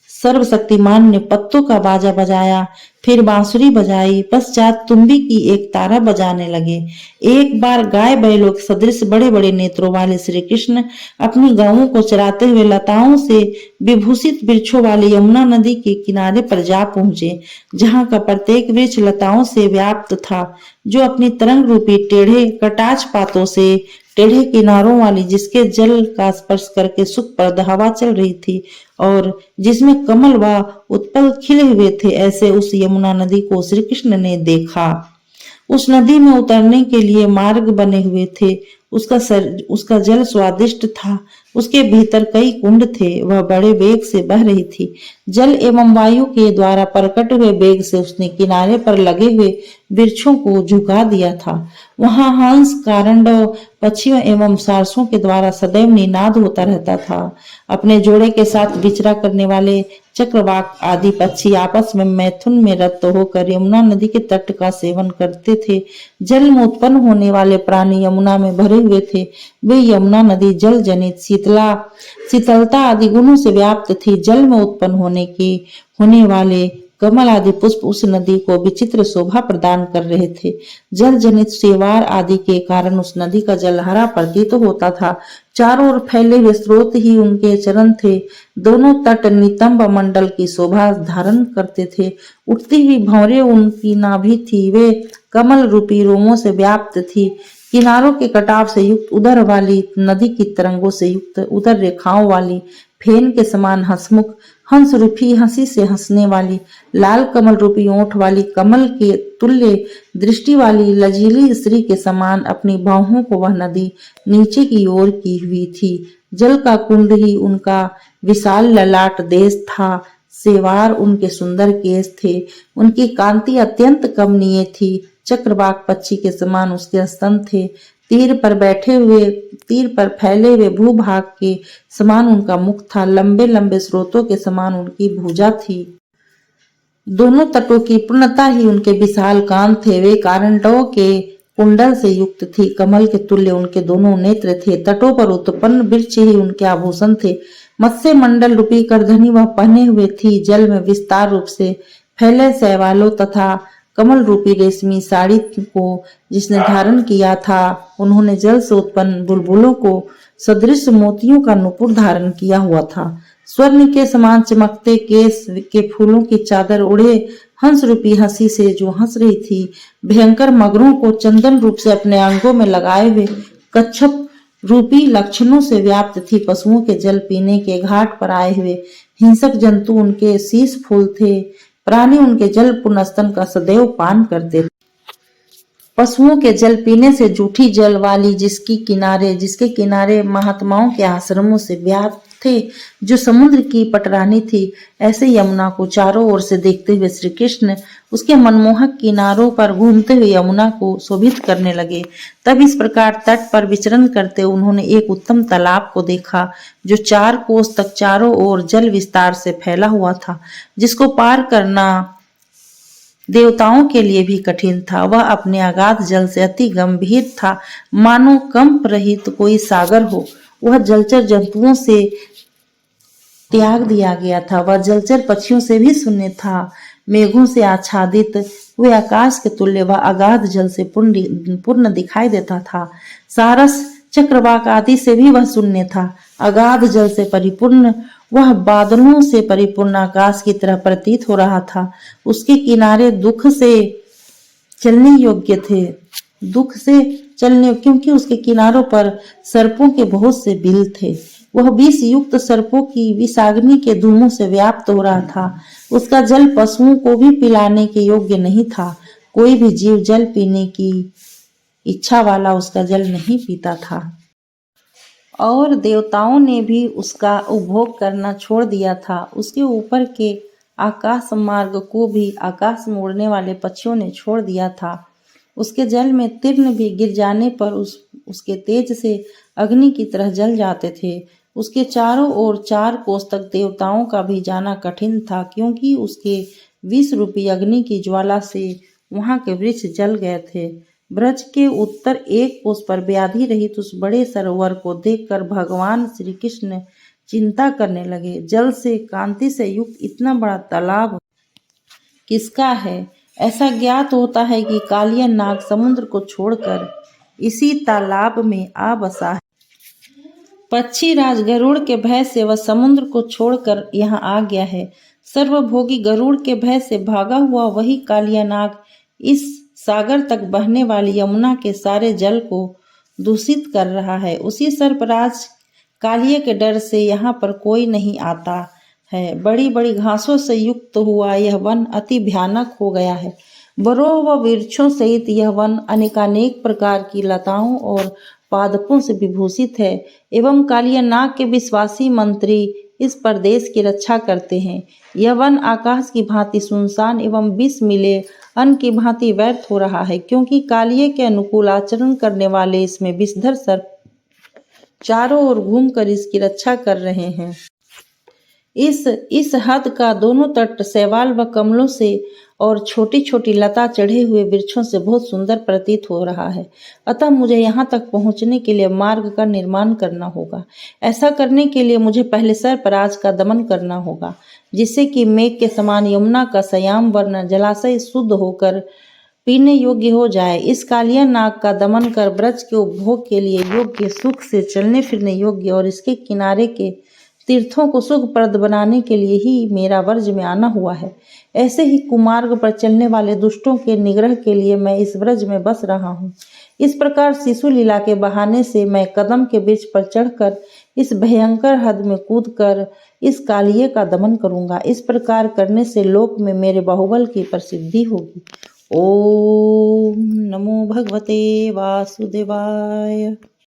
सर्वशक्तिमान ने पत्तों का बाजा बजाया। फिर बांसुरी बजाई, पश्चात तुम्बी की एक तारा बजाने लगे। एक बार गाय बैलों के सदृश बड़े बड़े नेत्रों वाले श्री कृष्ण अपनी गौओं को चराते हुए लताओं से विभूषित वृक्षों वाली यमुना नदी के किनारे पर जा पहुंचे, जहां का प्रत्येक वृक्ष लताओं से व्याप्त था, जो अपनी तरंग रूपी टेढ़े कटाच पातों से टेढ़े किनारों वाली, जिसके जल का स्पर्श करके सुखप्रद हवा चल रही थी और जिसमें कमल व उत्पल खिले हुए थे, ऐसे उस यमुना नदी को श्री कृष्ण ने देखा। उस नदी में उतरने के लिए मार्ग बने हुए थे। उसका जल स्वादिष्ट था। उसके भीतर कई कुंड थे। वह बड़े वेग से बह रही थी। जल एवं वायु के द्वारा प्रकट हुए वेग से उसने किनारे पर लगे हुए वृक्षों को झुका दिया था। वहां हंस, कारंडव, पक्षियों एवं सारसों के द्वारा सदैव निनाद होता रहता था। अपने जोड़े के साथ विचरा करने वाले चक्रवाक आदि पक्षी आपस में मैथुन में रत होकर यमुना नदी के तट का सेवन करते थे। जल में उत्पन्न होने वाले प्राणी यमुना में भरे हुए थे। वे यमुना नदी जल जनित शीतलता आदि गुणों से व्याप्त थी। जल में उत्पन्न होने वाले कमल आदि पुष्प उस नदी को विचित्र शोभा प्रदान कर रहे थे। जल जनित शेवार आदि के कारण उस नदी का जल हरा प्रतीत होता था। चारों ओर फैले हुए स्रोत ही उनके चरण थे। दोनों तट नितंब मंडल की शोभा धारण करते थे। उठती हुई भंवरें उनकी नाभि थी। वे कमल रूपी रोमों से व्याप्त थी। किनारों के कटाव से युक्त उदर वाली नदी की तरंगों से युक्त उदर रेखाओं वाली, फेन के समान हंसमुख, हंस रूपी हंसी से हंसने वाली, लाल कमल रूपी ओंठ वाली, कमल के तुल्य दृष्टि वाली लजीली स्त्री के समान अपनी बाहों को वह नदी नीचे की ओर की हुई थी। जल का कुंड ही उनका विशाल ललाट देश था। सेवार उनके सुंदर केस थे। उनकी कांति अत्यंत कमनीय थी। चक्रवाक पक्षी के समान उसके स्तन थे। तीर पर फैले हुए भूभाग के समान उनका मुख था। लंबे लंबे स्रोतों के समान उनकी भुजा थी। दोनों तटों की पूर्णता ही उनके विशाल कान थे। वे कारंटों के कुंडल से युक्त थी। कमल के तुल्य उनके दोनों नेत्र थे। तटों पर उत्पन्न वृक्ष ही उनके आभूषण थे। मत्स्य मंडल रूपी करधनी वह पहने हुए थी। जल में विस्तार रूप से फैले शैवालों तथा कमल रूपी रेशमी साड़ी को जिसने धारण किया था, उन्होंने जल से उत्पन्न बुलबुलों को सदृश मोतियों का नुपुर धारण किया हुआ था। स्वर्ण के समान चमकते केस के फूलों की चादर ओढ़े हंस रूपी हंसी से जो हंस रही थी, भयंकर मगरों को चंदन रूप से अपने अंगों में लगाए हुए कच्छप रूपी लक्षणों से व्याप्त थी। पशुओं के जल पीने के घाट पर आए हुए हिंसक जंतु उनके शीश फूल थे। प्राणी उनके जल पूर्ण स्तन का सदैव पान करते थे। पशुओं के जल पीने से जूठी जल वाली जिसके किनारे महात्माओं के आश्रमों से व्याप्त थे, जो समुद्र की पटरानी थी। ऐसे यमुना को चारों ओर से देखते हुए श्री कृष्ण उसके मनमोहक किनारों पर घूमते हुए यमुना को शोभित करने लगे। तब इस प्रकार तट पर विचरण करते उन्होंने एक उत्तम तालाब को देखा, जो 4 कोस तक चारों ओर जल विस्तार से फैला हुआ था, जिसको पार करना देवताओं के लिए भी कठिन था। वह अपने अगाध जल से अति गंभीर था, मानो कंप रहित कोई सागर हो। वह जलचर जंतुओं से त्याग दिया गया था। वह जलचर पक्षियों से भी शून्य था। मेघों से आच्छादित हुए आकाश के तुल्य वह अगाध जल से पूर्ण दिखाई देता था। सारस, चक्रवाक आदि से भी वह शून्य था। अगाध जल से परिपूर्ण वह बादलों से परिपूर्ण आकाश की तरह प्रतीत हो रहा था। उसके किनारे दुख से चलने योग्य थे। क्योंकि उसके किनारों पर सर्पों के बहुत से बिल थे। वह विष युक्त सर्पों की विषाग्नि के धूमों से व्याप्त हो रहा था। उसका जल पशुओं को भी पिलाने के योग्य नहीं था। कोई भी जीव जल पीने की इच्छा वाला उसका जल नहीं पीता था। और देवताओं ने भी उसका उपभोग करना छोड़ दिया था। उसके ऊपर के आकाश मार्ग को भी आकाश में उड़ने वाले पक्षियों ने छोड़ दिया था। उसके जल में तीर्ण भी गिर जाने पर उसके तेज से अग्नि की तरह जल जाते थे। उसके चारों ओर 4 कोस तक देवताओं का भी जाना कठिन था, क्योंकि उसके विष रूपी अग्नि की ज्वाला से वहां के वृक्ष जल गए थे। ब्रज के उत्तर 1 कोस पर व्याधि रहित उस बड़े सरोवर को देखकर भगवान श्री कृष्ण चिंता करने लगे। जल से कांति से युक्त इतना बड़ा तालाब किसका है। ऐसा ज्ञात होता है कि कालिया नाग समुद्र को छोड़कर इसी तालाब में आ बसा है। पक्षी राज गरुड़ के भय से वह समुद्र को छोड़कर यहाँ आ गया है। सर्वभोगी गरुड़ के भय से भागा हुआ वही कालिया नाग इस सागर तक बहने वाली यमुना के सारे जल को दूषित कर रहा है। उसी सर्पराज कालिए के डर से यहाँ पर कोई नहीं आता है। बड़ी बड़ी घासों से युक्त हुआ यह वन अति भयानक हो गया है। वरों व वृक्षों सहित यह वन अनेकानेक प्रकार की लताओं और पादपों से विभूषित है एवं कालिया नाग के विश्वासी मंत्री इस प्रदेश की रक्षा करते हैं। यह वन आकाश की भांति सुनसान एवं विष मिले अन्न की भांति व्यर्थ हो रहा है, क्योंकि कालिए के अनुकूल आचरण करने वाले इसमें विषधर सर्प चारों ओर घूमकर इसकी रक्षा कर रहे हैं। इस हद का दोनों तट शैवाल व कमलों से और छोटी छोटी लता चढ़े हुए वृक्षों से बहुत सुंदर प्रतीत हो रहा है। अतः मुझे यहाँ तक पहुँचने के लिए मार्ग का निर्माण करना होगा। ऐसा करने के लिए मुझे पहले सर्पराज का दमन करना होगा, जिससे कि मेघ के समान यमुना का संयाम वर्ण जलाशय शुद्ध होकर पीने योग्य हो जाए। इस कालिया नाग का दमन कर ब्रज के उपभोग के लिए योग्य, सुख से चलने फिरने योग्य और इसके किनारे के तीर्थों को सुखप्रद बनाने के लिए ही मेरा वर्ज में आना हुआ है। ऐसे ही कुमार्ग पर चलने वाले दुष्टों के निग्रह के लिए मैं इस ब्रज में बस रहा हूँ। इस प्रकार शिशु लीला के बहाने से मैं कदम के वृक्ष पर चढ़कर इस भयंकर हद में कूदकर इस कालिए का दमन करूंगा। इस प्रकार करने से लोक में मेरे बाहुबल की प्रसिद्धि होगी। ओम नमो भगवते वासुदेवाय।